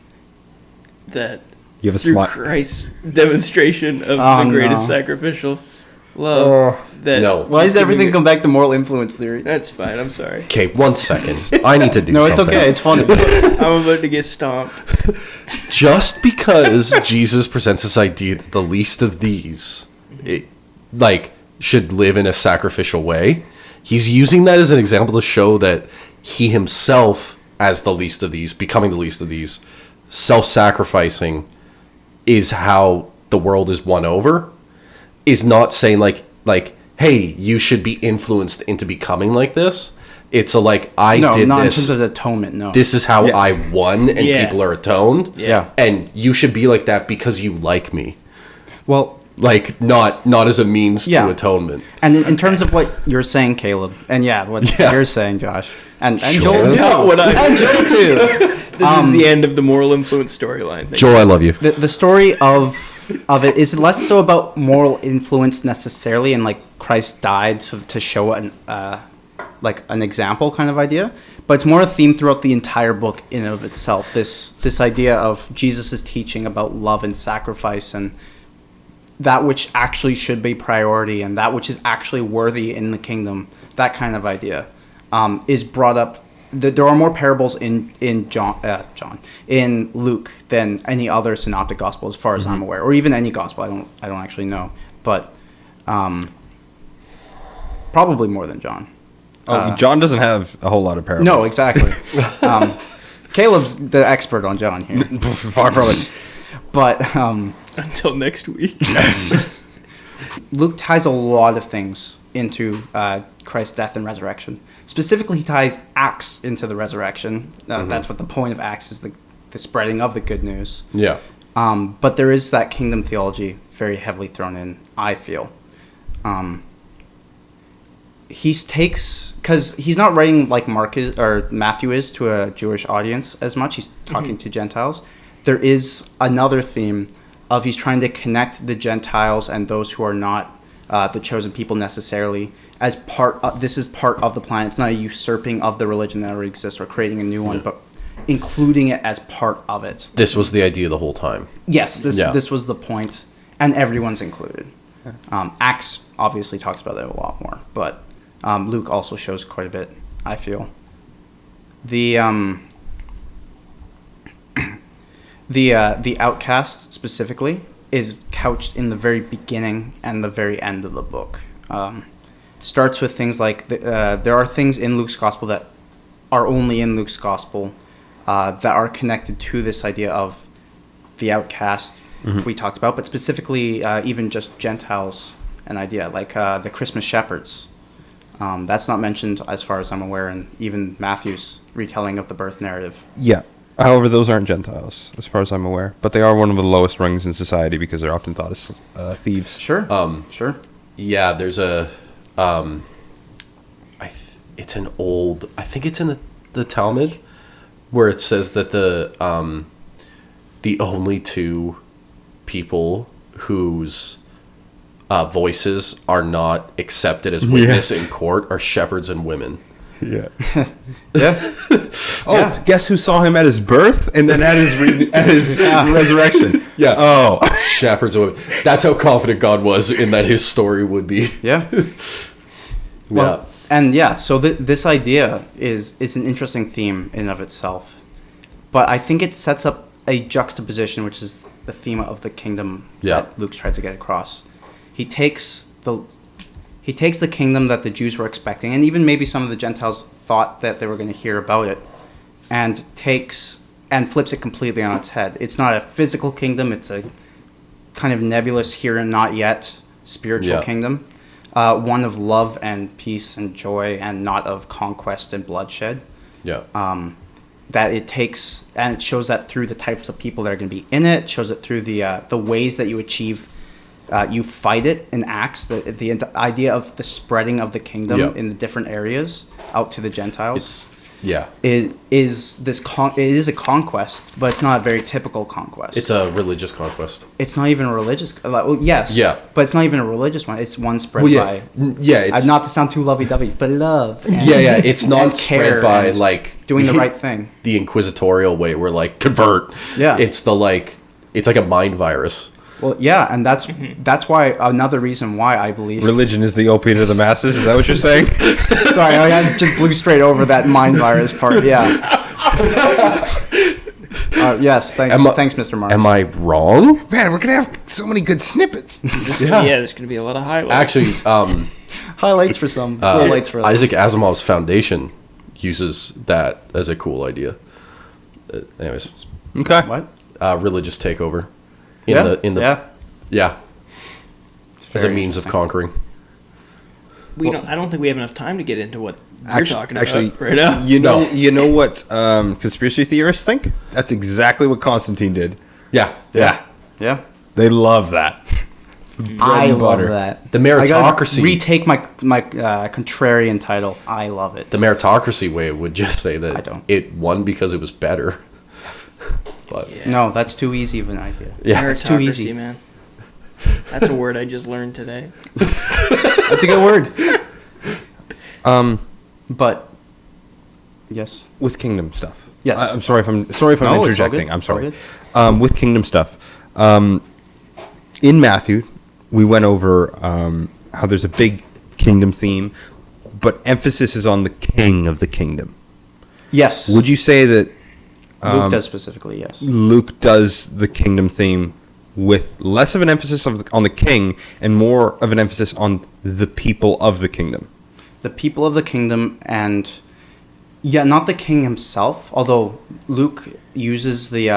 that you have a through Christ's demonstration of the greatest sacrificial love that why does everything come back to moral influence theory? That's fine, I'm sorry. Okay, 1 second. I need to do No, something. it's okay, it's funny. I'm about to get stomped. Just because Jesus presents this idea that the least of these should live in a sacrificial way, he's using that as an example to show that he himself, as the least of these, becoming the least of these, self-sacrificing is how the world is won over, is not saying like hey, you should be influenced into becoming like this. It's I did this. No, not in terms of atonement, no. This is how I won, and people are atoned. Yeah. And you should be like that because you like me. Well, not as a means to atonement. And in terms of what you're saying, Caleb, and what you're saying, Josh, and Joel too. And Joel too. This is the end of the moral influence storyline. Joel, I love you. The story of it is less so about moral influence necessarily, and Christ died to show an example kind of idea, but it's more a theme throughout the entire book in and of itself. This idea of Jesus' teaching about love and sacrifice and that which actually should be priority and that which is actually worthy in the kingdom. That kind of idea is brought up. There are more parables in in Luke than any other synoptic gospel, as far as I'm aware, or even any gospel. I don't actually know, but probably more than John. John doesn't have a whole lot of parables. No, exactly. Caleb's the expert on John here. Far from it. But until next week. Luke ties a lot of things into Christ's death and resurrection. Specifically, he ties Acts into the resurrection. That's what the point of Acts is, the spreading of the good news. Yeah. But there is that kingdom theology very heavily thrown in, I feel. Because he's not writing like Mark is, or Matthew is, to a Jewish audience as much. He's talking to Gentiles. There is another theme of he's trying to connect the Gentiles and those who are not the chosen people necessarily as this is part of the plan. It's not a usurping of the religion that already exists or creating a new one, but including it as part of it. This was the idea the whole time. Yes, this was the point, and everyone's included. Acts obviously talks about it a lot more, but Luke also shows quite a bit, I feel. The outcast specifically is couched in the very beginning and the very end of the book. Starts with things like there are things in Luke's gospel that are only in Luke's gospel that are connected to this idea of the outcast we talked about, but specifically even just Gentiles, an idea like the Christmas shepherds. That's not mentioned as far as I'm aware in even Matthew's retelling of the birth narrative. Yeah. However, those aren't Gentiles, as far as I'm aware. But they are one of the lowest rungs in society because they're often thought as thieves. Sure. Sure. Yeah, there's a... it's an old... I think it's in the Talmud, where it says that the only two people whose voices are not accepted as witness in court are shepherds and women. Yeah. Yeah. Oh, Yeah. guess who saw him at his birth and then at his resurrection? Yeah. Oh, Shepherds of women. That's how confident God was in that his story would be. Yeah. Well, and yeah, so this idea is an interesting theme in and of itself. But I think it sets up a juxtaposition, which is the theme of the kingdom that Luke's tried to get across. He takes the kingdom that the Jews were expecting, and even maybe some of the Gentiles thought that they were going to hear about it, and flips it completely on its head. It's not a physical kingdom, it's a kind of nebulous here and not yet spiritual kingdom. One of love and peace and joy, and not of conquest and bloodshed. Yeah. That it takes, and it shows that through the types of people that are going to be in it. It shows it through the ways that you achieve, you fight it in Acts. The idea of the spreading of the kingdom in the different areas out to the Gentiles. It is a conquest, but it's not a very typical conquest. It's a religious conquest. It's not even a religious. Yes. Yeah. But it's not even a religious one. It's one spread by. It's not to sound too lovey-dovey, but love. And, It's not spread by like doing the right thing. The inquisitorial way, where like convert. Yeah. It's like a mind virus. Well, yeah, and that's why another reason why I believe religion is the opiate of the masses. Is that what you're saying? Sorry, I just blew straight over that mind virus part. Yeah. Yes, thanks, Mr. Marks. Am I wrong? Man, we're gonna have so many good snippets. There's gonna be a lot of highlights. Actually, highlights for some, lowlights for others. Isaac Asimov's foundation uses that as a cool idea. Anyways, Okay. What? Religious takeover. As a means of conquering. I don't think we have enough time to get into what you're talking actually, about right now. You know what conspiracy theorists think? That's exactly what Constantine did. Yeah. They love that. I love butter. that. The meritocracy. I retake my contrarian title. I love it. The meritocracy way would just say that I don't. It won because it was better. But no, that's too easy of an idea. Yeah, it's too easy, man. That's a word I just learned today. That's a good word. But yes, with kingdom stuff. Yes. I'm sorry if I'm interjecting. I'm sorry. With kingdom stuff. In Matthew, we went over how there's a big kingdom theme, but emphasis is on the king of the kingdom. Yes. Would you say that Luke does specifically, yes. Luke does the kingdom theme with less of an emphasis on the king and more of an emphasis on the people of the kingdom? The people of the kingdom, and not the king himself, although Luke uses he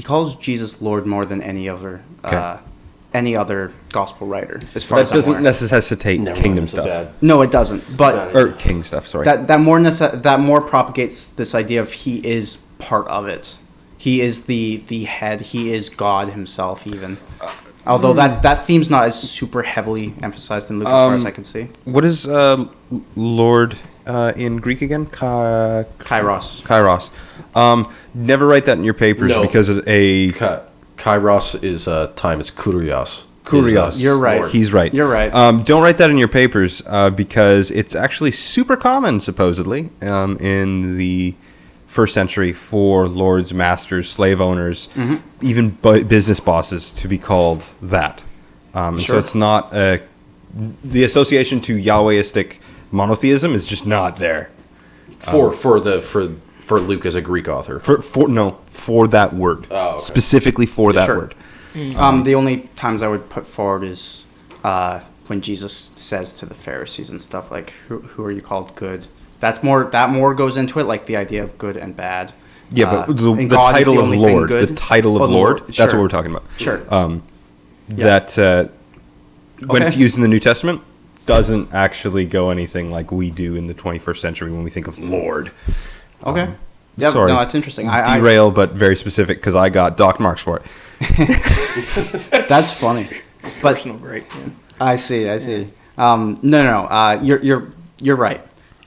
calls Jesus Lord more than any other gospel writer, as far as that doesn't necessitate kingdom stuff. No, it doesn't. But or king stuff. Sorry. That more propagates this idea of he is part of it. He is the head. He is God himself, even. Although that theme's not as super heavily emphasized in Luke, as far as I can see. What is Lord in Greek again? Kairos. Kairos. Never write that in your papers because of a. Kairos is time. It's kurios. Kurios. You're right. Lord. He's right. You're right. Don't write that in your papers because it's actually super common, supposedly, in the first century for lords, masters, slave owners, even business bosses to be called that. So it's not the association to Yahwehistic monotheism is just not there. For Luke as a Greek author. For that word. Oh, okay. Specifically for that word. The only times I would put forward is when Jesus says to the Pharisees and stuff like, "Who are you called good?" That more goes into it, like the idea of good and bad. Yeah, but the title of Lord, the title of Lord, that's what we're talking about. Sure. That when it's used in the New Testament, doesn't actually go anything like we do in the 21st century when we think of Lord. Okay. Sorry. No, that's interesting. Derail, but very specific because I got docked marks for it. That's funny. But personal great. Yeah. I see. No. You're right.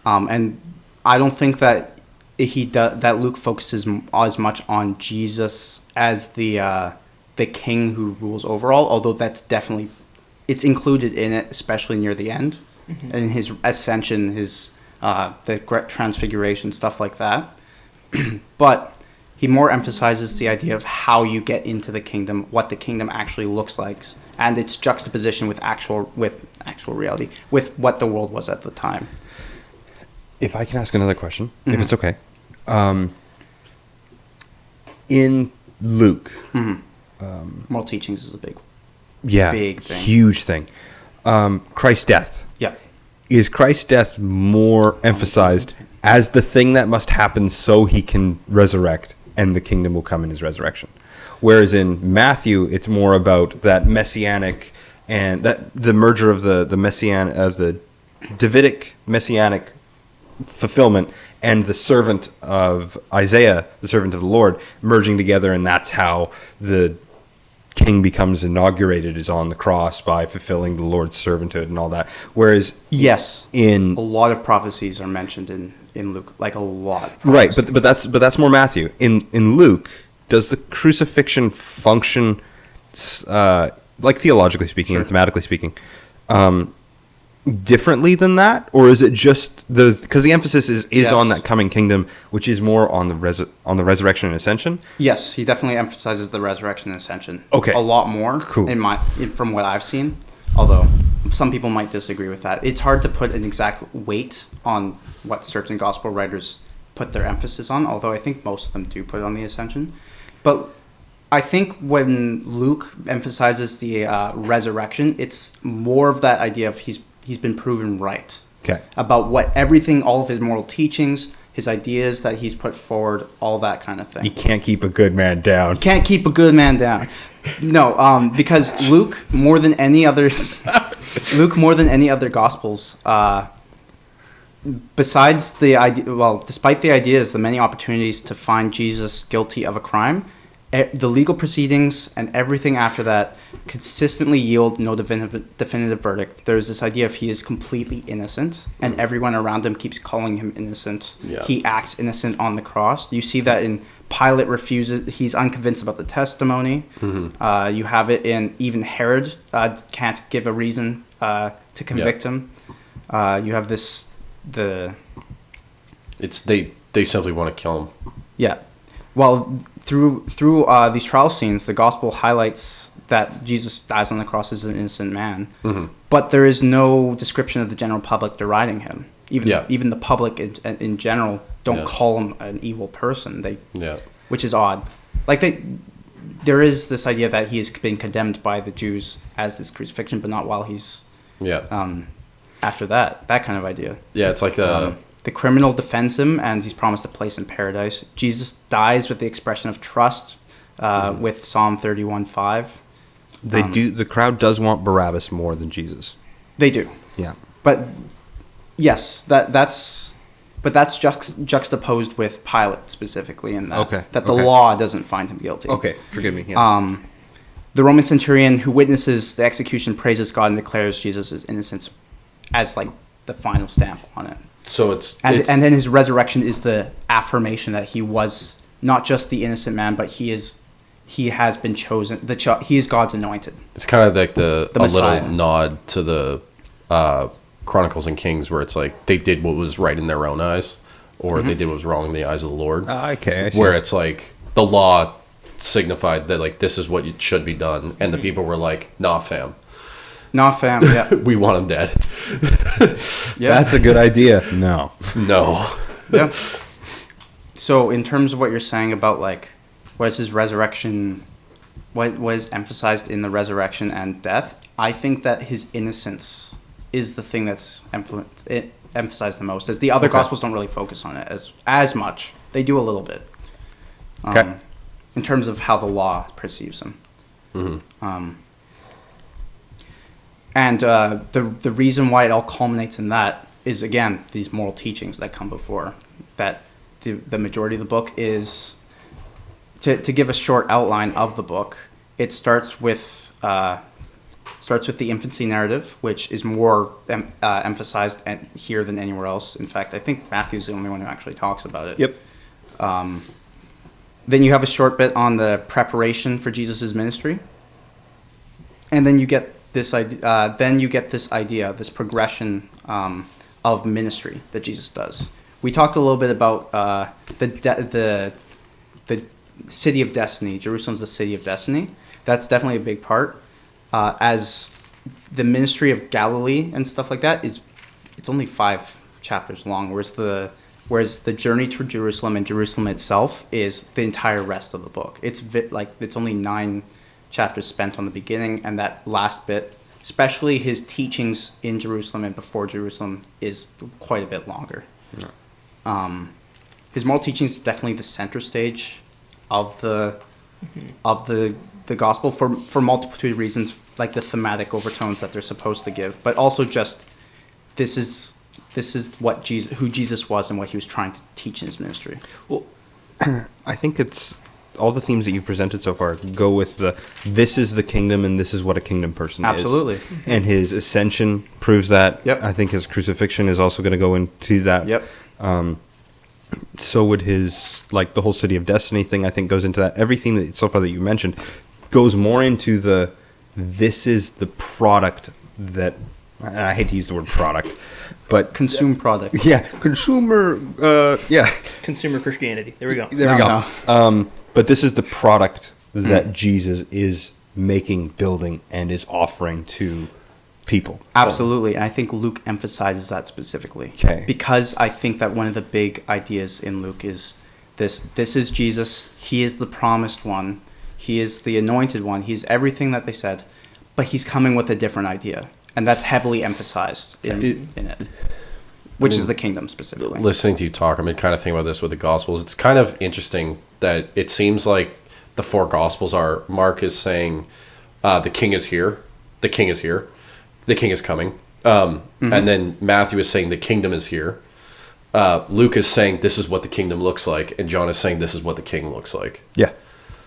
And I don't think that that Luke focuses as much on Jesus as the king who rules overall. Although that's definitely it's included in it, especially near the end, and his ascension, his the transfiguration, stuff like that. But he more emphasizes the idea of how you get into the kingdom, what the kingdom actually looks like, and its juxtaposition with actual reality, with what the world was at the time. If I can ask another question, if it's okay. In Luke, Moral teachings is a big thing. Huge thing. Christ's death. Yeah. Is Christ's death more emphasized as the thing that must happen so he can resurrect and the kingdom will come in his resurrection? Whereas in Matthew, it's more about that messianic and that the merger of the Davidic messianic fulfillment and the servant of Isaiah, the servant of the Lord, merging together, and that's how the king becomes inaugurated, is on the cross by fulfilling the Lord's servanthood and all that. Whereas yes, in a lot of prophecies are mentioned in Luke, like a lot. Right, but that's more Matthew. In Luke, does the crucifixion function like theologically speaking and thematically speaking differently than that, or is it just because the emphasis is on that coming kingdom, which is more on the resurrection and ascension? Yes, he definitely emphasizes the resurrection and ascension. Okay, a lot more. Cool. From what I've seen, although some people might disagree with that. It's hard to put an exact weight on what certain gospel writers put their emphasis on, although I think most of them do put it on the ascension. But I think when Luke emphasizes the resurrection, it's more of that idea of he's been proven right. Okay. About all of his moral teachings, his ideas that he's put forward, all that kind of thing. You can't keep a good man down. Can't keep a good man down. No, because Luke, more than any other gospels, besides the idea, despite the ideas, the many opportunities to find Jesus guilty of a crime, the legal proceedings and everything after that consistently yield no definitive verdict. There's this idea of he is completely innocent, and everyone around him keeps calling him innocent. Yeah. He acts innocent on the cross. You see that in Pilate refuses. He's unconvinced about the testimony. You have it in even Herod can't give a reason to convict him. You have this they simply want to kill him. Yeah. Well, through these trial scenes, the gospel highlights that Jesus dies on the cross as an innocent man, but there is no description of the general public deriding him. Even the public in general don't call him an evil person. Which is odd. There is this idea that he has been condemned by the Jews as this crucifixion, but not while he's after that kind of idea. Yeah, it's like the criminal defends him, and he's promised a place in paradise. Jesus dies with the expression of trust, with Psalm 31:5. The crowd does want Barabbas more than Jesus. They do. Yeah. But yes, that's juxtaposed with Pilate specifically in that the law doesn't find him guilty. Okay, forgive me. Yes. The Roman centurion who witnesses the execution praises God and declares Jesus' innocence as the final stamp on it. So and then his resurrection is the affirmation that he was not just the innocent man, but he has been chosen. He is God's anointed. It's kind of like a Messiah. little nod to the Chronicles and Kings, where it's like they did what was right in their own eyes, or they did what was wrong in the eyes of the Lord. Okay, I see. Where it's like the law signified that this is what should be done, and the people were like, "Nah, fam." Not fam, yeah. We want him dead. Yeah. That's a good idea. No. Yeah. So in terms of what you're saying about what is his resurrection, what was emphasized in the resurrection and death, I think that his innocence is the thing that's emphasized the most, as the other gospels don't really focus on it as much. They do a little bit. In terms of how the law perceives him. And the reason why it all culminates in that is, again, these moral teachings that come before. That the majority of the book is, to give a short outline of the book, it starts with the infancy narrative, which is more emphasized here than anywhere else. In fact, I think Matthew's the only one who actually talks about it. Yep. Then you have a short bit on the preparation for Jesus' ministry. And then you get this idea, then you get this idea, this progression of ministry that Jesus does. We talked a little bit about the city of destiny. Jerusalem's the city of destiny. That's definitely a big part. As the ministry of Galilee and stuff like that it's only 5 chapters long, whereas the journey to Jerusalem and Jerusalem itself is the entire rest of the book. It's only 9 chapters spent on the beginning, and that last bit, especially his teachings in Jerusalem and before Jerusalem, is quite a bit longer. Yeah. His moral teachings is definitely the center stage of the gospel for multitude of reasons, like the thematic overtones that they're supposed to give, but also just this is who Jesus was and what he was trying to teach in his ministry. Well, I think it's all the themes that you presented so far go with this is the kingdom and this is what a kingdom person Absolutely. is. Absolutely. And his ascension proves that. Yep. I think his crucifixion is also going to go into that. Yep. So would his, like, the whole city of destiny thing, I think, goes into that. Everything that so far that you mentioned goes more into this is the product that, and I hate to use the word product, but Consume product. yeah, consumer, Consumer Christianity. There we go. there we go. But this is the product that Jesus is making, building, and is offering to people. Absolutely. And I think Luke emphasizes that specifically. Okay. Because I think that one of the big ideas in Luke is this is Jesus. He is the promised one. He is the anointed one. He's everything that they said. But he's coming with a different idea. And that's heavily emphasized in it. Which is the kingdom specifically. Listening to you talk, I've been kind of thinking about this with the Gospels. It's kind of interesting that it seems like the 4 Gospels are, Mark is saying, the king is here. The king is here. The king is coming. And then Matthew is saying the kingdom is here. Luke is saying this is what the kingdom looks like. And John is saying this is what the king looks like. Yeah.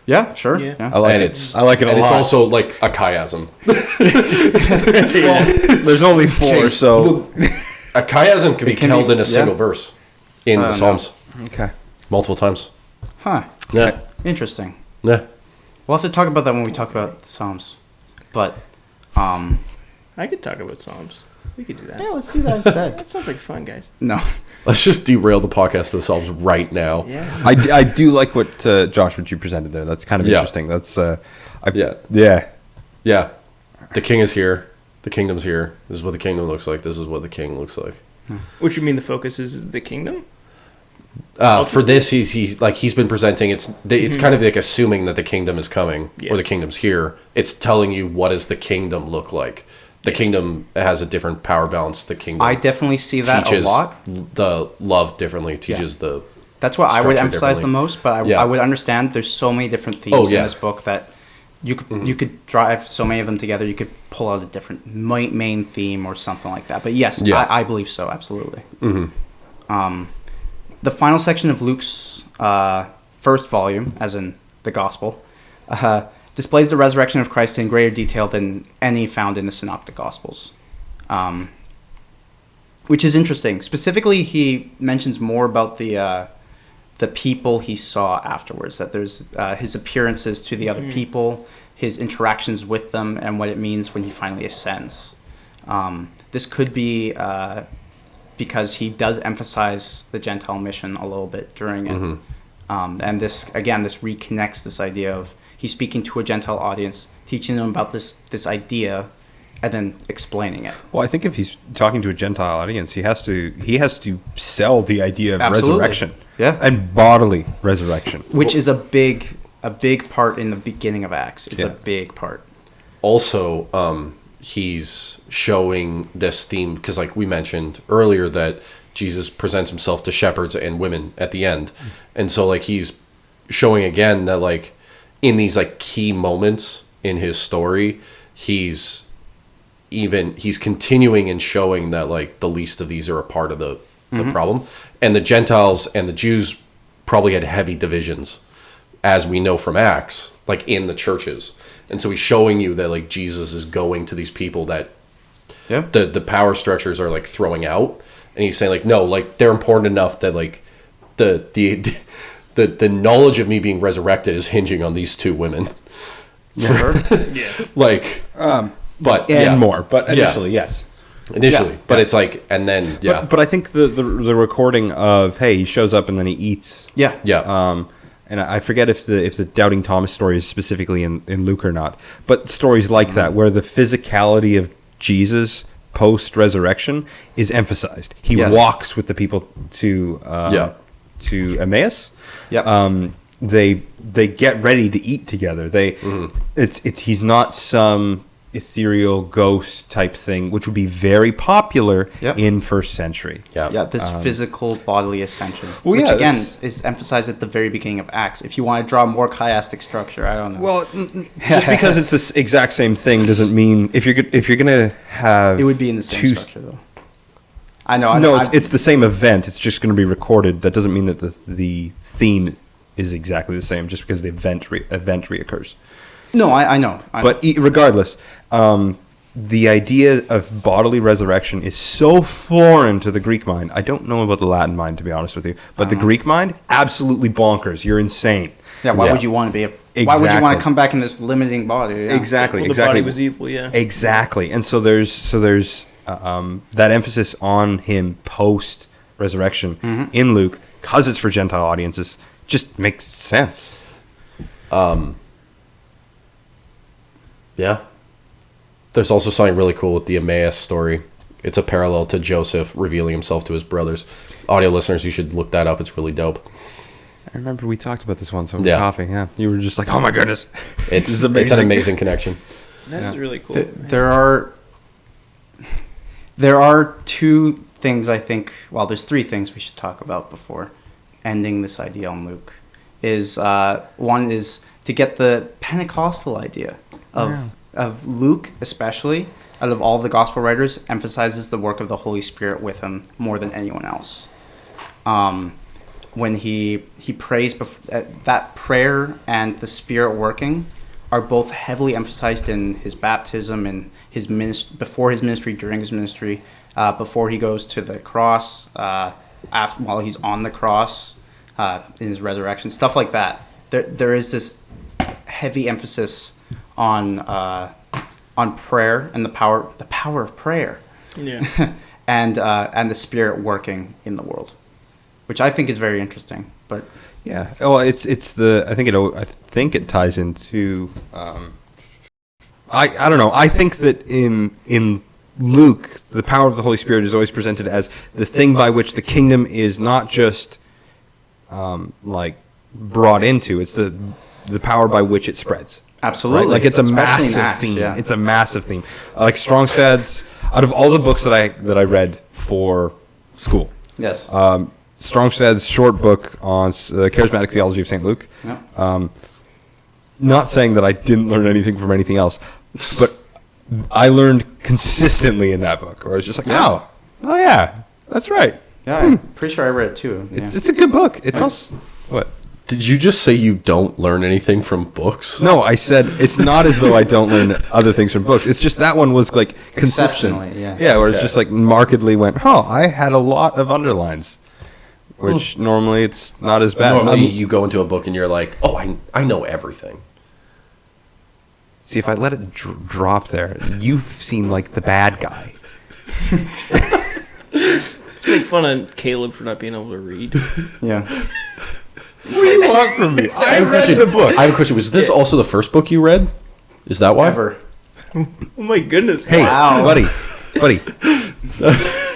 Yeah, sure. Yeah. I like it. I like it a lot. And it's also like a chiasm. Well, there's only 4, so... A chiasm can be held in a single verse in the Psalms. Okay. Multiple times. Huh. Yeah. Interesting. Yeah. We'll have to talk about that when we talk about the Psalms. But, I could talk about Psalms. We could do that. yeah, let's do that instead. That sounds like fun, guys. No. Let's just derail the podcast to the Psalms right now. Yeah. I do like what, Josh, what you presented there. That's kind of interesting. That's, Yeah. The king is here. The kingdom's here. This is what the kingdom looks like. This is what the king looks like. Which you mean the focus is the kingdom? For this, he's been presenting. It's kind of like assuming that the kingdom is coming or the kingdom's here. It's telling you what does the kingdom look like. The kingdom has a different power balance. The kingdom. I definitely see that a lot. The love differently. Teaches the. That's what I would emphasize the most. But I would understand. There's so many different themes in this book that you could drive so many of them together. You could pull out a different main theme or something like that. But yes, I believe so. Absolutely. Mm-hmm. The final section of Luke's first volume, as in the Gospel, displays the resurrection of Christ in greater detail than any found in the Synoptic Gospels, which is interesting. Specifically, he mentions more about the people he saw afterwards, that there's his appearances to the other people, his interactions with them, and what it means when he finally ascends. This could be because he does emphasize the Gentile mission a little bit during it. And this reconnects this idea of he's speaking to a Gentile audience, teaching them about this idea, and then explaining it. Well, I think if he's talking to a Gentile audience, he has to sell the idea of resurrection. Yeah. And bodily resurrection. Which is a big part in the beginning of Acts. It's a big part. Also, he's showing this theme, because like we mentioned earlier that Jesus presents himself to shepherds and women at the end. And so like he's showing again that like in these like key moments in his story, he's continuing and showing that like the least of these are a part of the problem. And the Gentiles and the Jews probably had heavy divisions, as we know from Acts, like in the churches. And so he's showing you that like Jesus is going to these people that the power structures are like throwing out. And he's saying like, no, like they're important enough that like the knowledge of me being resurrected is hinging on these 2 women. Sure. Like, and more. But initially, yes. Initially, but it's like, and then But I think the recording of he shows up and then he eats. Yeah. And I forget if the Doubting Thomas story is specifically in Luke or not, but stories like that where the physicality of Jesus post resurrection is emphasized. He walks with the people to Emmaus. Yep. They get ready to eat together. He's not some ethereal ghost type thing, which would be very popular in first century. This physical bodily ascension, well, which again is emphasized at the very beginning of Acts. If you want to draw a more chiastic structure, I don't know. Well, just because it's the exact same thing doesn't mean if you're gonna have it would be in the same structure though. I know. No, it's the same event. It's just going to be recorded. That doesn't mean that the theme is exactly the same just because the event reoccurs. No, I know. But regardless, the idea of bodily resurrection is so foreign to the Greek mind. I don't know about the Latin mind, to be honest with you. But the Greek mind, absolutely bonkers. You're insane. Yeah, why would you want to be? Why would you want to come back in this limiting body? Yeah. Exactly. Well, the body was evil, yeah. Exactly. And so there's that emphasis on him post resurrection in Luke, because it's for Gentile audiences, just makes sense. Yeah. There's also something really cool with the Emmaus story. It's a parallel to Joseph revealing himself to his brothers. Audio listeners, you should look that up. It's really dope. I remember we talked about this once over coffee. Yeah, you were just like, "Oh my goodness, it's an amazing connection." That is really cool. There are two things I think. Well, there's three things we should talk about before ending this idea on Luke. One is to get the Pentecostal idea of Luke, especially out of all the gospel writers, emphasizes the work of the Holy Spirit with him more than anyone else. When he prays, that prayer and the Spirit working are both heavily emphasized in his baptism and his before his ministry, during his ministry, before he goes to the cross, while he's on the cross, in his resurrection, stuff like that. There is this heavy emphasis on prayer and the power of prayer, and the Spirit working in the world, which I think is very interesting. But yeah, well, I think it ties into. I don't know. I think that in Luke, the power of the Holy Spirit is always presented as the thing by which the kingdom is not just brought into. It's the power by which it spreads. Absolutely. Right? Like it's a massive theme. Yeah. It's a massive theme. Like Strongstad's, out of all the books that I read for school. Yes. Strongstad's short book on the charismatic theology of St. Luke. Yeah. Not saying that I didn't learn anything from anything else, but I learned consistently in that book, where I was just like, oh yeah, that's right. Yeah, I'm pretty sure I read it too. Yeah. It's a good book. It's also what. Did you just say you don't learn anything from books? No, I said it's not as though I don't learn other things from books. It's just that one was like consistent. Yeah, where it's just like markedly went, I had a lot of underlines, which normally it's not as bad. Normally you go into a book and you're like, I know everything. See, if I let it drop there, you seem like the bad guy. Let's make fun of Caleb for not being able to read. Yeah. What do you want from me? I read the book. I have a question. Was this also the first book you read? Is that why? Ever. Oh my goodness. Hey, buddy.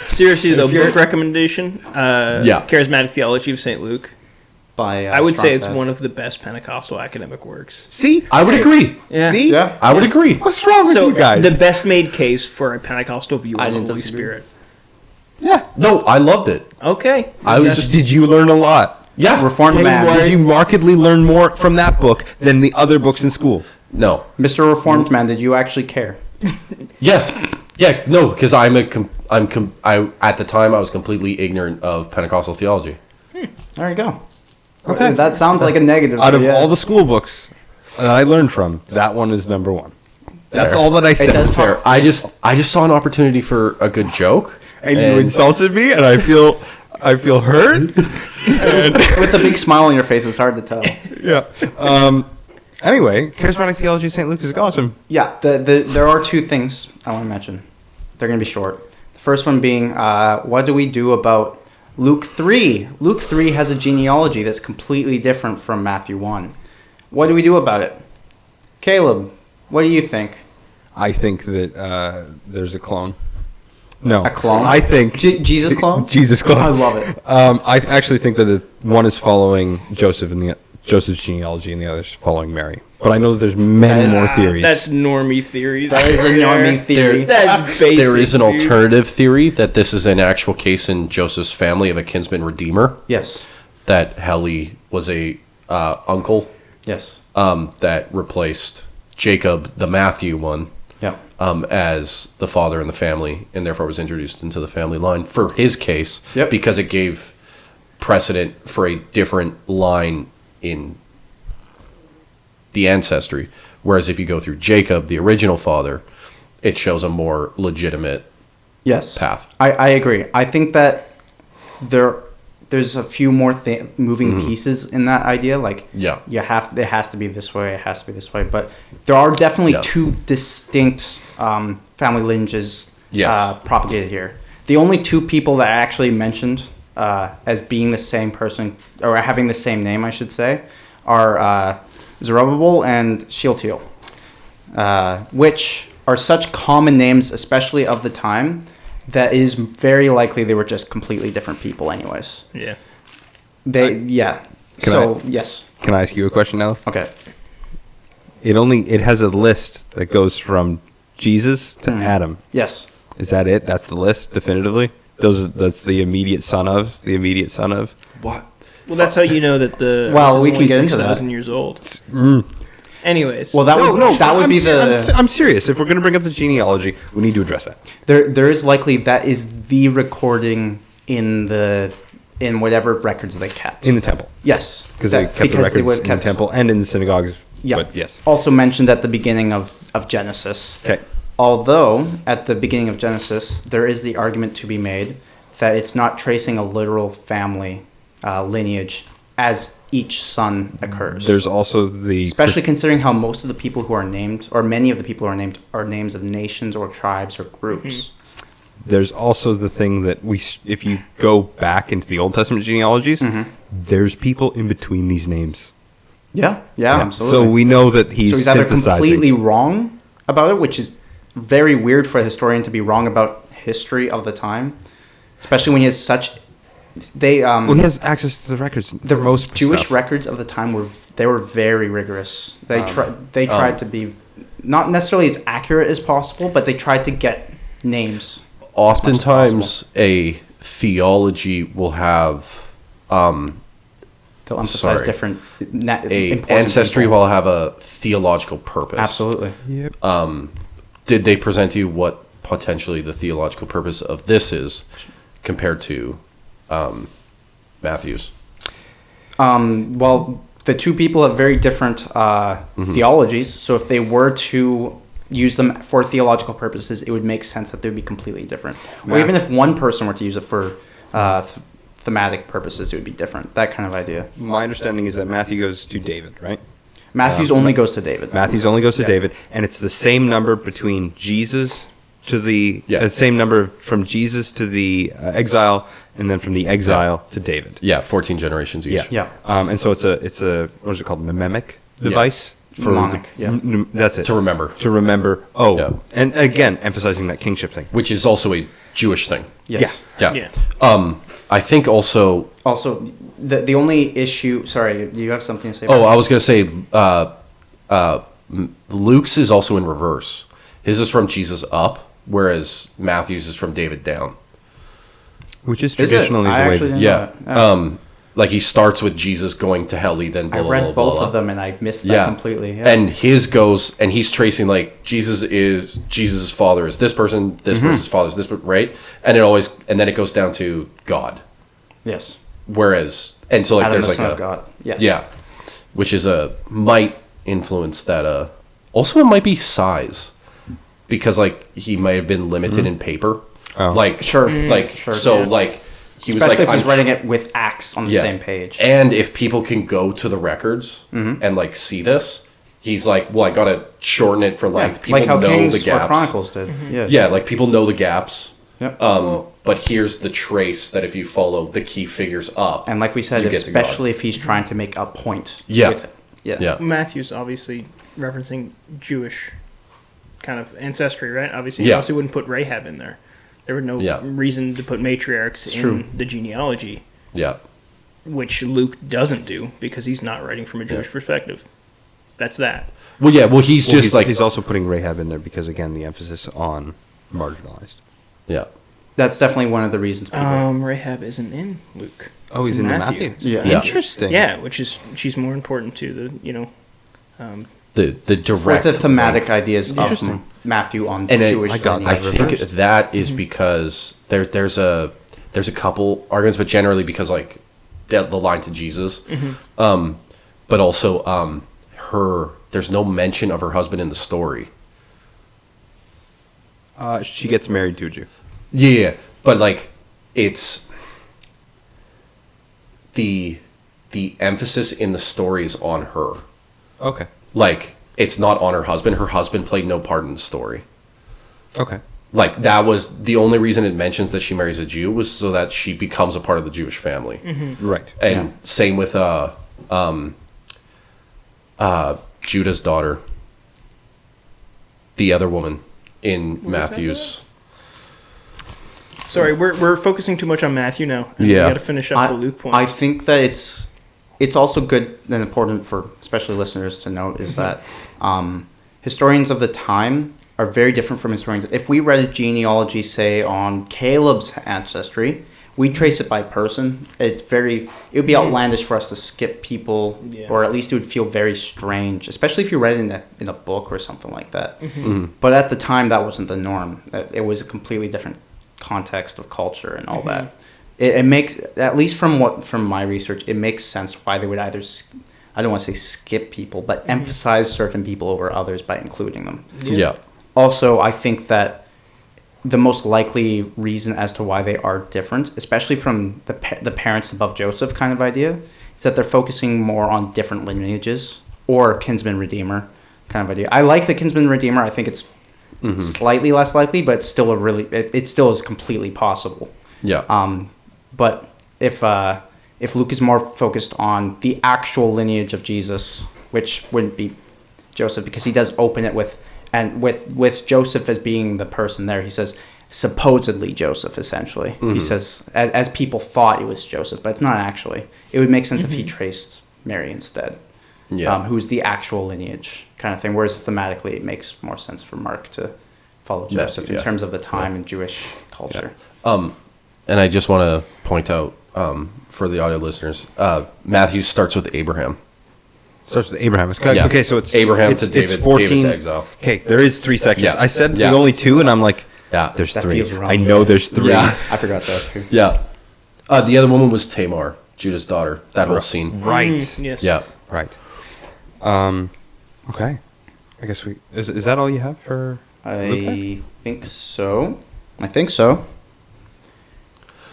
Seriously, though, book recommendation. Charismatic Theology of St. Luke. By I would say it's one of the best Pentecostal academic works. See? I would agree. Yeah. See? Yeah. I would agree. What's wrong with you guys? The best made case for a Pentecostal view of the Holy Spirit. Yeah. No, I loved it. Okay. Did you learn a lot? Yeah. Reformed man. Did you markedly learn more from that book than the other books in school? No. Mr. Reformed man, did you actually care? Yeah. Yeah, no, because at the time I was completely ignorant of Pentecostal theology. There you go. Okay. That sounds like a negative. Out of all the school books that I learned from, that one is number one. That's all that I said. It does fair. I just saw an opportunity for a good joke. And you insulted me, and I feel hurt. With a big smile on your face, it's hard to tell. Yeah. Anyway, charismatic theology of St. Luke is awesome. Yeah, there are two things I want to mention. They're going to be short. The first one being, what do we do about Luke 3? Luke 3 has a genealogy that's completely different from Matthew 1. What do we do about it? Caleb, what do you think? I think that there's a clone. No. A clone? I think... Jesus clone? Jesus clone. I love it. I actually think that one is following Joseph's genealogy and the other's following Mary. But I know that there's many more theories. That's normie theories. That is a normie theory. That's basic. There is an dude. alternative theory that this is an actual case in Joseph's family of a kinsman redeemer. Yes. That Heli was a uncle. Yes. That replaced Jacob, the Matthew one, Yeah. as the father in the family, and therefore was introduced into the family line for his case, because it gave precedent for a different line in the ancestry. Whereas if you go through Jacob, the original father, it shows a more legitimate path. I agree. I think that there's a few more moving pieces in that idea. Like, it has to be this way, it has to be this way. But there are definitely two distinct family lineages propagated here. The only two people that I actually mentioned as being the same person, or having the same name, I should say, are Zerubbabel and Shealtiel, which are such common names, especially of the time, that is very likely they were just completely different people anyways. Yeah. Yes. Can I ask you a question now? Okay. It has a list that goes from Jesus to Adam. Yes. Is that it? That's the list, definitively? That's the immediate son of? What? Well, that's how you know that the Well, we Earth is can get only into that. 6,000 years old. Anyways. Well, that would be the... I'm serious. If we're going to bring up the genealogy, we need to address that. There is likely that is the recording in whatever records they kept. In the temple. Yes. Because they kept the records in the temple and in the synagogues. Yeah. But yes. Also mentioned at the beginning of Genesis. Okay. Although, at the beginning of Genesis, there is the argument to be made that it's not tracing a literal family lineage as each son occurs. There's also especially considering how most of the people who are named, or many of the people who are names of nations or tribes or groups. There's also the thing that if you go back into the Old Testament genealogies, there's people in between these names. Yeah, absolutely. So we know that he's either synthesizing. completely wrong about it, which is very weird for a historian to be wrong about history of the time, especially when he has such... he has access to the records. The most Jewish stuff. records of the time were very rigorous. They tried to be not necessarily as accurate as possible, but they tried to get names. Oftentimes, a theology will have they'll emphasize different. Ancestry will have a theological purpose. Absolutely. Yep. Did they present to you what potentially the theological purpose of this is compared to Matthew's? Well, the two people have very different theologies, so if they were to use them for theological purposes, it would make sense that they would be completely different. Or even if one person were to use it for thematic purposes, it would be different. That kind of idea. My understanding is that Matthew goes to David, right? Matthew's only goes to David. Matthew's only goes to David, and it's the same number between Jesus to the same number from Jesus to the exile, and then from the exile to David. Yeah, 14 generations each. Yeah. And so it's a what is it called? Mnemonic device. For mnemonic. That's it. To remember. To remember. Oh, yeah. And again, emphasizing that kingship thing, which is also a Jewish thing. Yes. Yeah. I think also the only issue. Sorry, do you have something to say? I was going to say Luke's is also in reverse. His is from Jesus up, whereas Matthew's is from David down. Which is traditionally the way. Yeah. Like he starts with Jesus going to hell, then blah, I read blah, both blah. of them and I missed that completely. Yeah. And his goes, and he's tracing like Jesus' father is this person, this person's father is this, right? And then it goes down to God. Yes. Whereas, and so like Adam, there's the like son of God. Yes. Yeah, which is might influence that. Also, it might be size, because like he might have been limited in paper. Oh. Like sure, like. He was especially like, if he's writing it with Acts on the same page. And if people can go to the records and like see this, he's like, well, I gotta shorten it for length. People like how know Kings the gaps. or Chronicles did. Yeah, like people know the gaps. Yep. But here's the trace that if you follow the key figures up, And like we said, you get to God. especially if he's trying to make a point Yeah. with it. Yeah. Matthew's obviously referencing Jewish kind of ancestry, right? Obviously, Yeah. he also wouldn't put Rahab in there. There would no reason to put matriarchs in true. the genealogy, Yeah. which Luke doesn't do because he's not writing from a Jewish perspective. That's that. Well, yeah. Well, he's just like he's also putting Rahab in there because again the emphasis on marginalized. yeah. That's definitely one of the reasons people... Rahab isn't in Luke. Oh, It's he's in Matthew. Yeah. Interesting. Yeah, which is she's more important to the The direct With the thematic link. ideas of Interesting. Matthew on And Jewish I got I lineage. think that is because there's a couple arguments, but generally because like the line to Jesus, but also there's no mention of her husband in the story. She gets married to a Jew. Yeah, but like it's the emphasis in the story is on her. Okay. Like it's not on her husband. Her husband played no part in the story. Okay. Like that was the only reason it mentions that she marries a Jew was so that she becomes a part of the Jewish family. Right. And same with Judah's daughter, the other woman in Matthew's. Sorry, we're focusing too much on Matthew now. And Yeah. we got to finish up the Luke points. I think that it's also good and important for especially listeners to note is that historians of the time are very different from historians. If we read a genealogy, say, on Caleb's ancestry, we trace it by person. It would be outlandish for us to skip people, or at least it would feel very strange, especially if you read it in a book or something like that. But at the time, that wasn't the norm. It was a completely different context of culture and all that. It makes, at least from my research, it makes sense why they would either, I don't want to say skip people, but emphasize certain people over others by including them. Yeah. Also, I think that the most likely reason as to why they are different, especially from the parents above Joseph kind of idea, is that they're focusing more on different lineages or kinsman redeemer kind of idea. I like the kinsman redeemer. I think it's slightly less likely, but still it still is completely possible. Yeah. But if Luke is more focused on the actual lineage of Jesus, which wouldn't be Joseph, because he does open it with Joseph as being the person there, he says supposedly Joseph, essentially. He says as people thought it was Joseph, but it's not actually. It would make sense if he traced Mary instead, who's the actual lineage kind of thing, whereas thematically it makes more sense for Mark to follow Joseph in terms of the time and Jewish culture. And I just want to point out for the audio listeners, Matthew starts with Abraham. Starts with Abraham. Okay, so it's Abraham it's, to David. It's 14. David to exile. Okay, there is 3 sections. Yeah. I said Yeah. only 2, and I'm like, Yeah. there's That 3. feels wrong. I know there's 3. Yeah. I forgot that too. Yeah. The other woman was Tamar, Judah's daughter. That whole scene. Right. yes. Yeah. Right. Okay. I guess is that all you have for Luke? I think so. I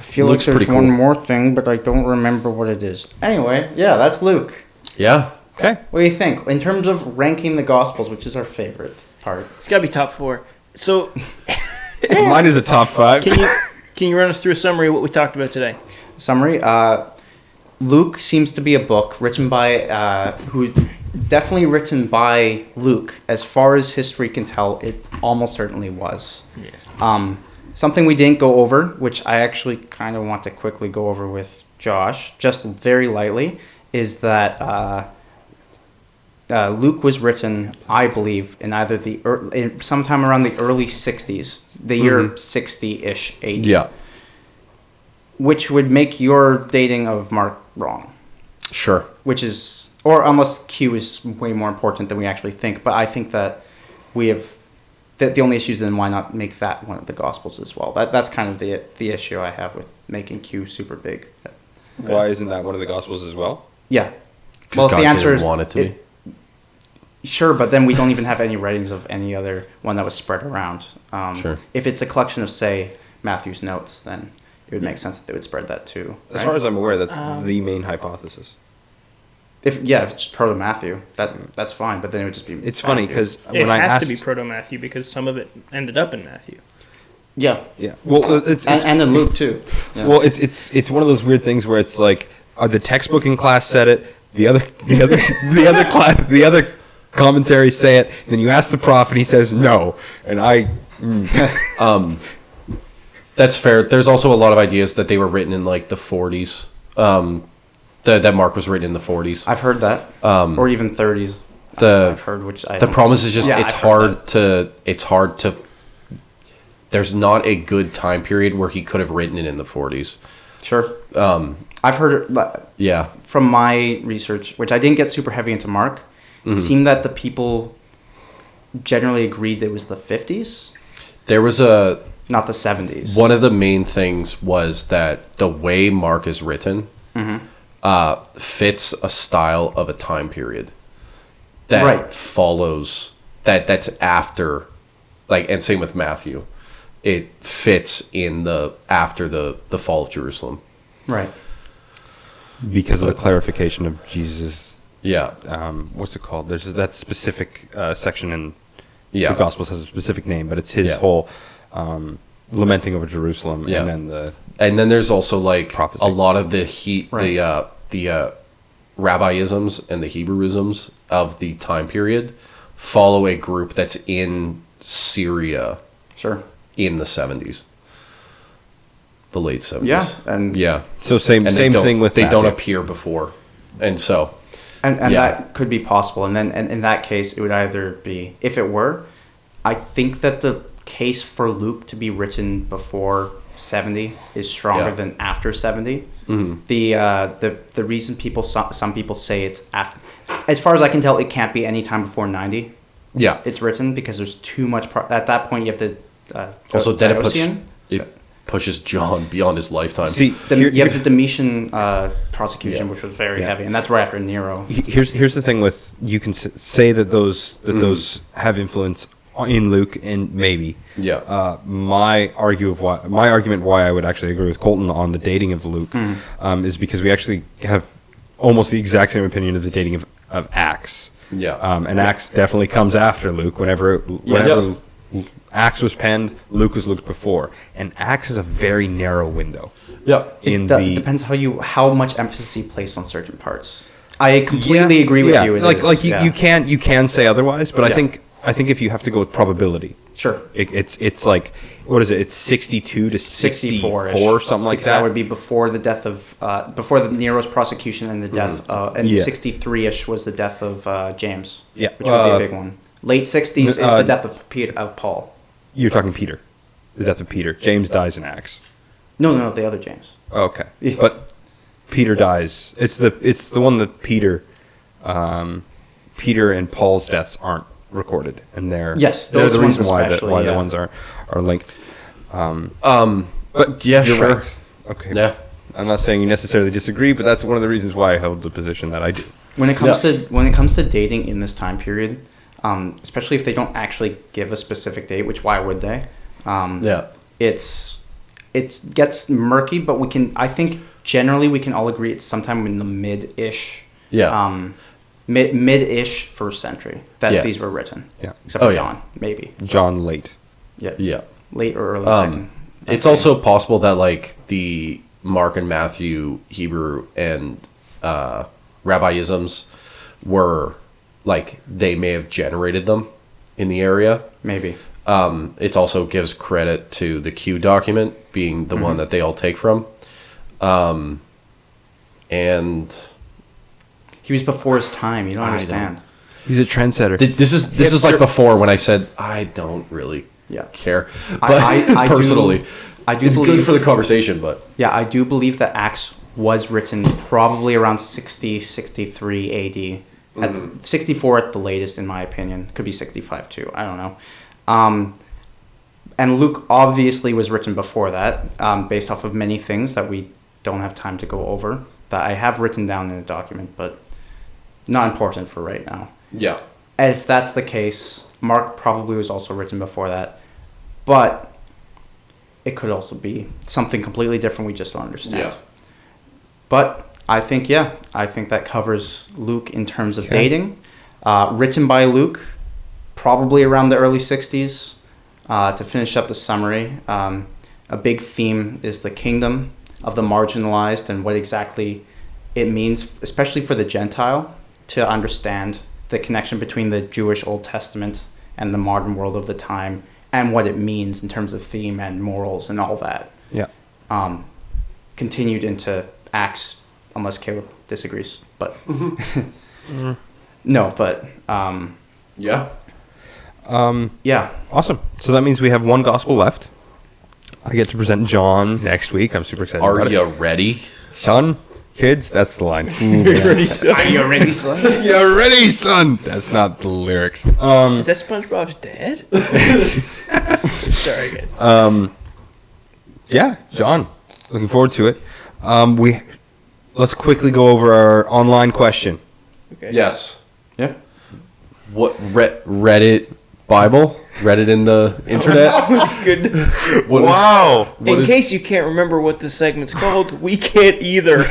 feel Luke's like there's pretty one cool. more thing, but I don't remember what it is. Anyway, yeah, that's Luke. Yeah. Okay. What do you think? In terms of ranking the Gospels, which is our favorite part. It's got to be top 4. So, Mine is a top 5. can you run us through a summary of what we talked about today? Summary, Luke seems to be a book written by, definitely written by Luke. As far as history can tell, it almost certainly was. Yes. Something we didn't go over, which I actually kind of want to quickly go over with Josh, just very lightly, is that Luke was written, I believe, in either sometime around the early 60s, the year 60-ish AD. Yeah. Which would make your dating of Mark wrong. Sure. Which is, or unless Q is way more important than we actually think, but I think that we have, the only issue is then why not make that one of the Gospels as well. That's kind of the issue I have with making Q super big. Why isn't that one of the Gospels as well? Yeah. Because Well, God if the answer didn't is want it to be. Sure, but then we don't even have any writings of any other one that was spread around. Sure. If it's a collection of, say, Matthew's notes, then it would make sense that they would spread that too. As far as I'm aware, that's the main hypothesis. If it's proto Matthew, that's fine. But then it would just be. It's funny because It when I has asked, to be proto Matthew because some of it ended up in Matthew. Yeah. yeah, well, it's And in Luke too. Yeah. well, it's one of those weird things where it's like the textbook in class said it, the other commentaries say it, then you ask the prof and he says no, and That's fair. There's also a lot of ideas that they were written in like the 40s. That Mark was written in the 40s. I've heard that, or even 30s. I've heard, which the problem is just Yeah, it's hard to. There's not a good time period where he could have written it in the 40s. Sure. I've heard Yeah. from my research, which I didn't get super heavy into Mark. It seemed that the people generally agreed it was the 50s, There was not the 70s. one of the main things was that the way Mark is written fits a style of a time period that Right. follows that's after, like, and same with Matthew. It fits in after the fall of Jerusalem. Right. because of the clarification of Jesus. Yeah. What's it called? There's that specific section in Yeah. the Gospels has a specific name, but it's his Yeah. whole lamenting over Jerusalem, Yeah. and then And then there's also like Prophecy. a lot of the Right. the Rabbiisms and the Hebrewisms of the time period follow a group that's in Syria Sure. in the 70s, the late 70s. Yeah. And Yeah. so same And they don't- thing with they don't Matthew. appear before, and so And Yeah. that could be possible. And then and in that case, it would either be, if it were, I think that the case for Luke to be written before 70 is stronger Yeah. than after 70. Mhm. The reason some people say it's after, as far as I can tell, it can't be any time before 90. yeah. It's written because there's too much. At that point, you have to. Also, then Diocletian. it pushes John beyond his lifetime. See, You have the Domitian prosecution, Yeah. which was very Yeah. heavy, and that's right after Nero. here's the thing with, you can say that those have influence in Luke, and maybe Yeah. my argument why I would actually agree with Colton on the dating of Luke is because we actually have almost the exact same opinion of the dating of Acts. Yeah. And Acts definitely comes after Luke. Whenever Acts was penned, Luke was looked before, and Acts is a very narrow window. Yeah. In Depends how much emphasis you place on certain parts. I completely agree with you. You can say otherwise, but Yeah. I think if you have to go with probability, Sure. it's like, what is it? It's 62 to 64, 64-ish. something like Because that would be before the death of before the Nero's prosecution and the death and Yeah. 63-ish was the death of James. Yeah. Which would be a big one. Late 60s is the death of Paul. You're talking Peter, the death of Peter. James dies in Acts. No, the other James. Okay, Yeah. but Peter dies. It's the one that Peter and Paul's deaths aren't recorded, and they're Yes, they're those the ones reason why especially, the yeah. ones are linked. But yeah, You're sure. right. Okay. Yeah. I'm not saying you necessarily disagree, but that's one of the reasons why I held the position that I do. When it comes to dating in this time period, especially if they don't actually give a specific date, which why would they? Yeah. It gets murky, but I think generally we can all agree it's sometime in the mid-ish. Yeah. Mid-ish first century that Yeah. these were written. Yeah. Except for Oh, yeah. John, maybe. John late. Yeah. Yeah. Late or early second. It's also possible that like the Mark and Matthew Hebrew and Rabbiisms were like they may have generated them in the area. Maybe. It also gives credit to the Q document being the one that they all take from. And He was before his time. You don't understand. He's a trendsetter. this is like before when I said I don't really Yeah. care, but I personally, I do it's believe, good for the conversation. But Yeah, I do believe that Acts was written probably around 60, 63 AD. At 64 at the latest, in my opinion. Could be 65 too. I don't know. And Luke obviously was written before that, based off of many things that we don't have time to go over, that I have written down in a document, but not important for right now. yeah, And if that's the case, Mark probably was also written before that, but it could also be something completely different we just don't understand. yeah, But I think that covers Luke in terms of dating. Written by Luke, probably around the early 60s. To finish up the summary, a big theme is the kingdom of the marginalized and what exactly it means, especially for the Gentile, to understand the connection between the Jewish Old Testament and the modern world of the time, and what it means in terms of theme and morals and all that. Yeah. Continued into Acts, unless Caleb disagrees, but no, but Yeah. yeah. Awesome. So that means we have one gospel left. I get to present John next week. I'm super excited. Are about you it. ready? Son? Kids? That's the line. Are you ready, son? You ready, son? That's not the lyrics. Is that SpongeBob's dad? Sorry, guys. Yeah, John. Looking forward to it. Let's quickly go over our online question. Okay. Yes. Yeah. What Reddit Bible? Reddit in the internet? Oh my goodness. Wow. In case you can't remember what the segment's called, we can't either.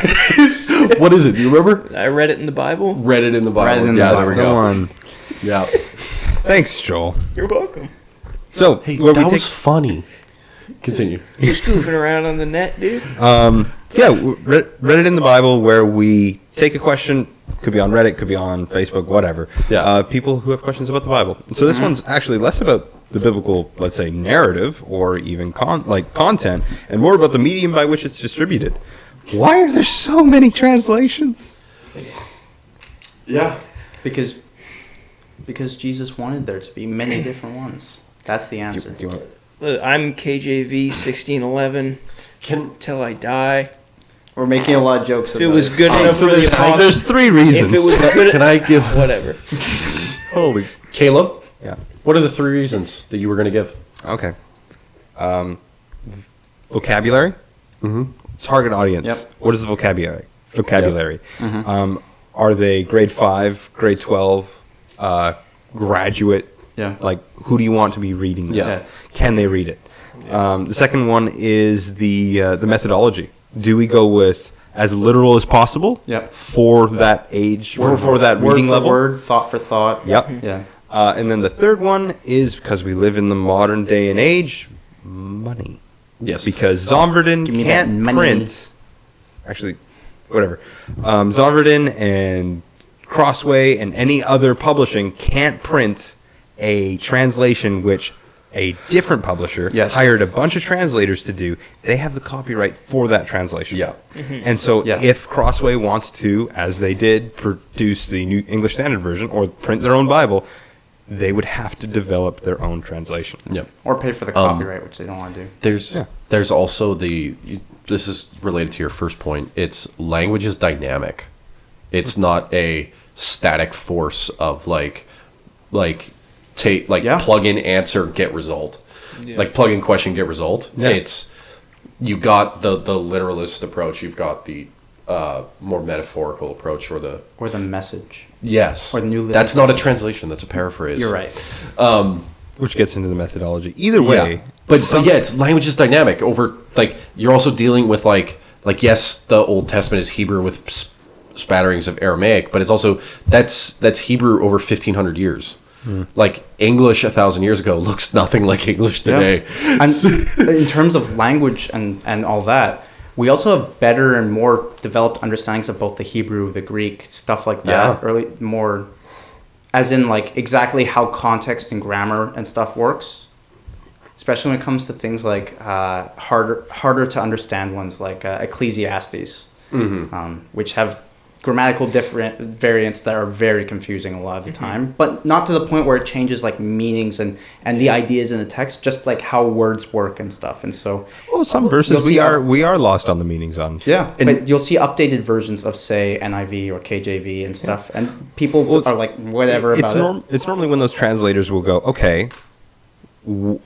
What is it? Do you remember? I read it in the Bible. Reddit in the Bible. Reddit in the yeah, Bible. there we The go. one. Yeah. Thanks, Joel. You're welcome. So, Hey, where we that take, was funny. Continue. You're goofing around on the net, dude. Reddit in the Bible, where we take a question, could be on Reddit, could be on Facebook, whatever. Yeah. People who have questions about the Bible. So this one's actually less about the biblical, let's say, narrative or even content, and more about the medium by which it's distributed. Why are there so many translations? Yeah. Because Jesus wanted there to be many different ones. That's the answer. Do you want? I'm KJV 1611 till I die. We're making a lot of jokes If about it was good enough So for the there's apostles, three reasons. if it was good, Can I give whatever. Holy. Caleb? Yeah. What are the 3 reasons that you were going to give? Okay. Vocabulary. Target audience. Yep. What is the vocabulary? Are they grade 5, grade 12, graduate? Yeah. Like, who do you want to be reading this? Yeah. Can they read it? The second one is the methodology. Do we go with as literal as possible Yep. for that age, for that word reading for level? word, thought for thought. Yep. Yeah. And then the third one is, because we live in the modern day and age, money. Yes. Because Zomverden Give me that can't money. print. Actually, whatever. Zomverden and Crossway and any other publishing can't print a translation which a different publisher Yes. hired a bunch of translators to do. They have the copyright for that translation. Yeah. And so Yeah. if Crossway wants to, as they did, produce the New English Standard Version or print their own Bible, they would have to develop their own translation. Yeah. Or pay for the copyright, which they don't want to do. There's also this is related to your first point. It's language is dynamic. It's not a static force of Yeah. plug in answer, get result. Yeah. Like plug in question, get result. Yeah. It's you got the literalist approach. You've got the more metaphorical approach or the Or the message. yes. Or the New Living That's not a translation. That's a paraphrase. You're right. Which gets into the methodology. Either way, Yeah. But it's language is dynamic. Over you're also dealing with like yes, the Old Testament is Hebrew with spatterings of Aramaic, but it's also that's Hebrew over 1,500 years. Like English 1,000 years ago looks nothing like English today. And in terms of language and all that, we also have better and more developed understandings of both the Hebrew, the Greek, stuff like that. Yeah. More, as in like exactly how context and grammar and stuff works. Especially when it comes to things like harder to understand ones like Ecclesiastes, which have grammatical different variants that are very confusing a lot of the time, but not to the point where it changes like meanings and the ideas in the text, just like how words work and stuff. And so, well, some you'll verses see we are lost on the meanings on. yeah, And- but you'll see updated versions of say NIV or KJV and stuff, and people Well, are like whatever it's about it. It's normally when those translators will go, okay,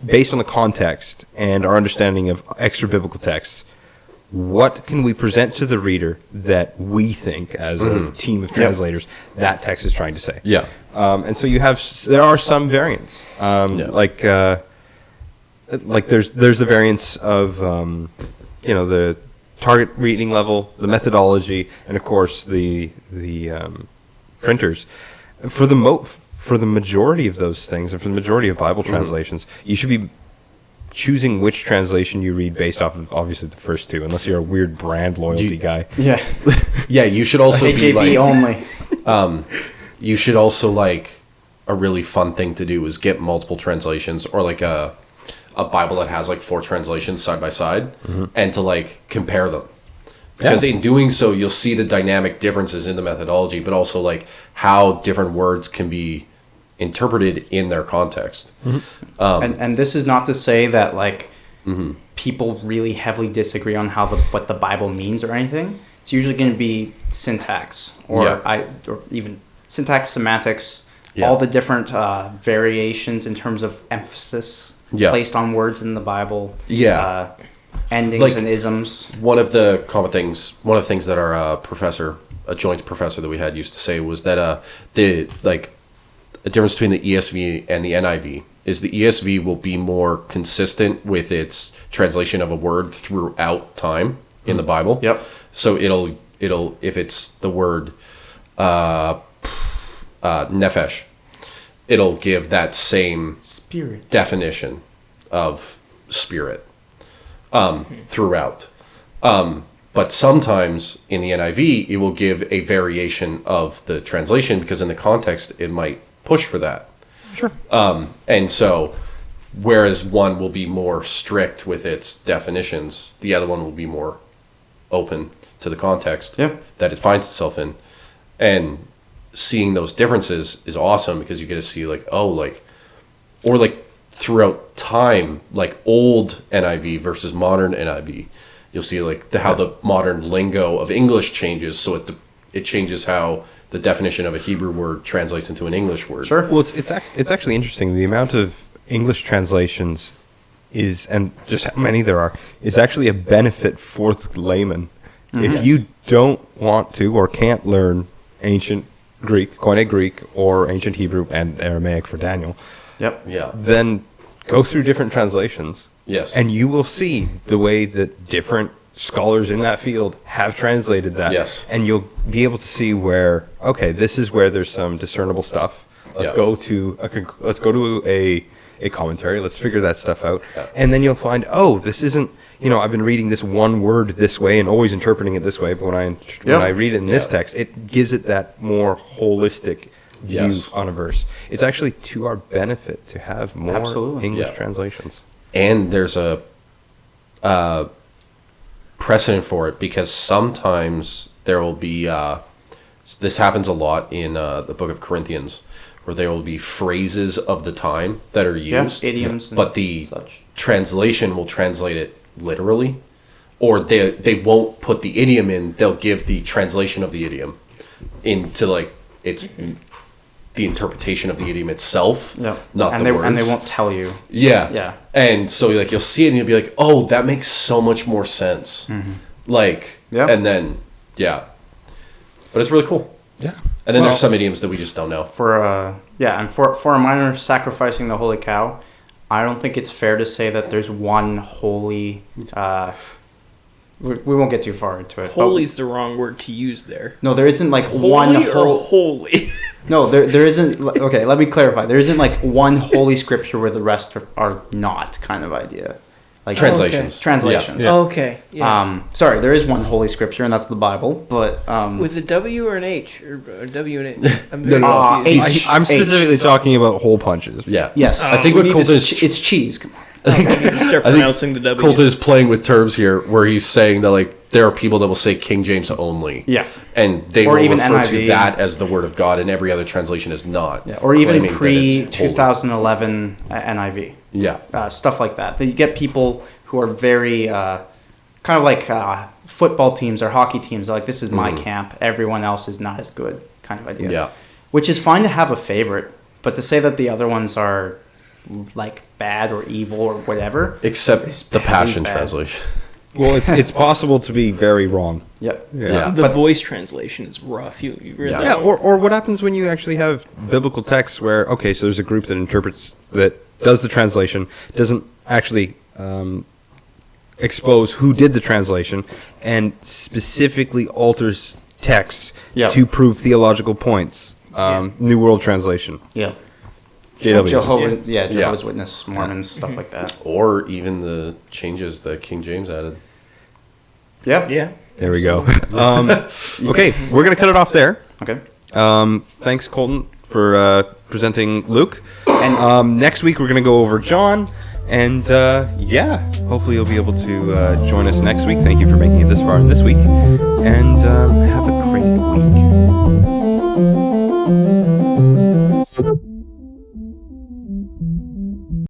based on the context and our understanding of extra biblical texts, what can we present to the reader that we think, as a team of translators, that text is trying to say? Yeah. And so there are some variants, like there's the variants of the target reading level, the methodology, and of course the printers. For the majority of those things, and for the majority of Bible translations, you should be choosing which translation you read based off of obviously the first two, unless you're a weird brand loyalty guy. Yeah. Yeah, you should also be KJV like only. you should also like a really fun thing to do is get multiple translations or like a Bible that has like 4 translations side by side and to like compare them. Because in doing so, you'll see the dynamic differences in the methodology, but also like how different words can be interpreted in their context. And this is not to say that like people really heavily disagree on how what the Bible means or anything. It's usually going to be syntax or even syntax, semantics, all the different variations in terms of emphasis placed on words in the Bible. Endings like, and isms. One of the things that our a joint professor that we had used to say was that the difference between the ESV and the NIV is the ESV will be more consistent with its translation of a word throughout time in the Bible. Yep. So it'll if it's the word nephesh, it'll give that same spirit definition of spirit throughout. But sometimes in the NIV, it will give a variation of the translation because in the context, it might push for that. Sure. And so, whereas one will be more strict with its definitions, the other one will be more open to the context that it finds itself in. And seeing those differences is awesome because you get to see throughout time, like old NIV versus modern NIV. You'll see how the modern lingo of English changes, so it changes how the definition of a Hebrew word translates into an English word. Sure. Well, it's actually interesting. The amount of English translations and just how many there are, is actually a benefit for the layman. If you don't want to or can't learn ancient Greek, Koine Greek, or ancient Hebrew and Aramaic for Daniel, then go through different translations. Yes. And you will see the way that different scholars in that field have translated that. Yes. And you'll be able to see where, okay, this is where there's some discernible stuff. Let's go to a commentary. Let's figure that stuff out. Yeah. And then you'll find, this isn't, I've been reading this one word this way and always interpreting it this way, but when I read it in this text, it gives it that more holistic view on a verse. It's actually to our benefit to have more English translations. And there's a precedent for it because sometimes there will be this happens a lot in the book of Corinthians, where there will be phrases of the time that are used, idioms, but the translation will translate it literally, or they won't put the idiom in. They'll give the translation of the idiom into it's the interpretation of the idiom itself, not the words. And they won't tell you. Yeah. And so you'll see it and you'll be like, oh, that makes so much more sense. And then but it's really cool. Yeah. And then there's some idioms that we just don't know. For a minor sacrificing the holy cow, I don't think it's fair to say that there's one holy. We won't get too far into it. Holy is the wrong word to use there. No, there isn't one holy. No, there isn't. Okay, let me clarify. There isn't one holy scripture where the rest are not kind of idea. Translations. Translations. Yeah. Okay. Yeah. Sorry, there is one holy scripture, and that's the Bible. But with a W or an H or W and H? I'm specifically talking about hole punches. Yeah. Yes. I think what Colton it's cheese. Come on. Start pronouncing the W. Colton is playing with terms here, where he's saying that there are people that will say King James only. Yeah. And they will even refer NIV. to that as the word of God, and every other translation is not. Yeah. Or even pre-2011 NIV. Yeah. Stuff like that. You get people who are very kind of like football teams or hockey teams. They're like, this is my camp. Everyone else is not as good, kind of idea. Yeah. Which is fine to have a favorite, but to say that the other ones are bad or evil or whatever. Except the Passion Translation. Well, it's possible to be very wrong. Yep. Yeah. The voice translation is rough. You read that? Yeah, or what happens when you actually have biblical texts where, so there's a group that does the translation, doesn't actually expose who did the translation and specifically alters text to prove theological points. New World Translation. Yeah. JW. Jehovah's Witness, Mormons, stuff like that. Or even the changes that King James added. Yeah. Yeah. There we go. Okay, we're going to cut it off there. Okay. Thanks, Colton, for presenting Luke. And next week, we're going to go over John. And hopefully you'll be able to join us next week. Thank you for making it this far in this week. And have a great week.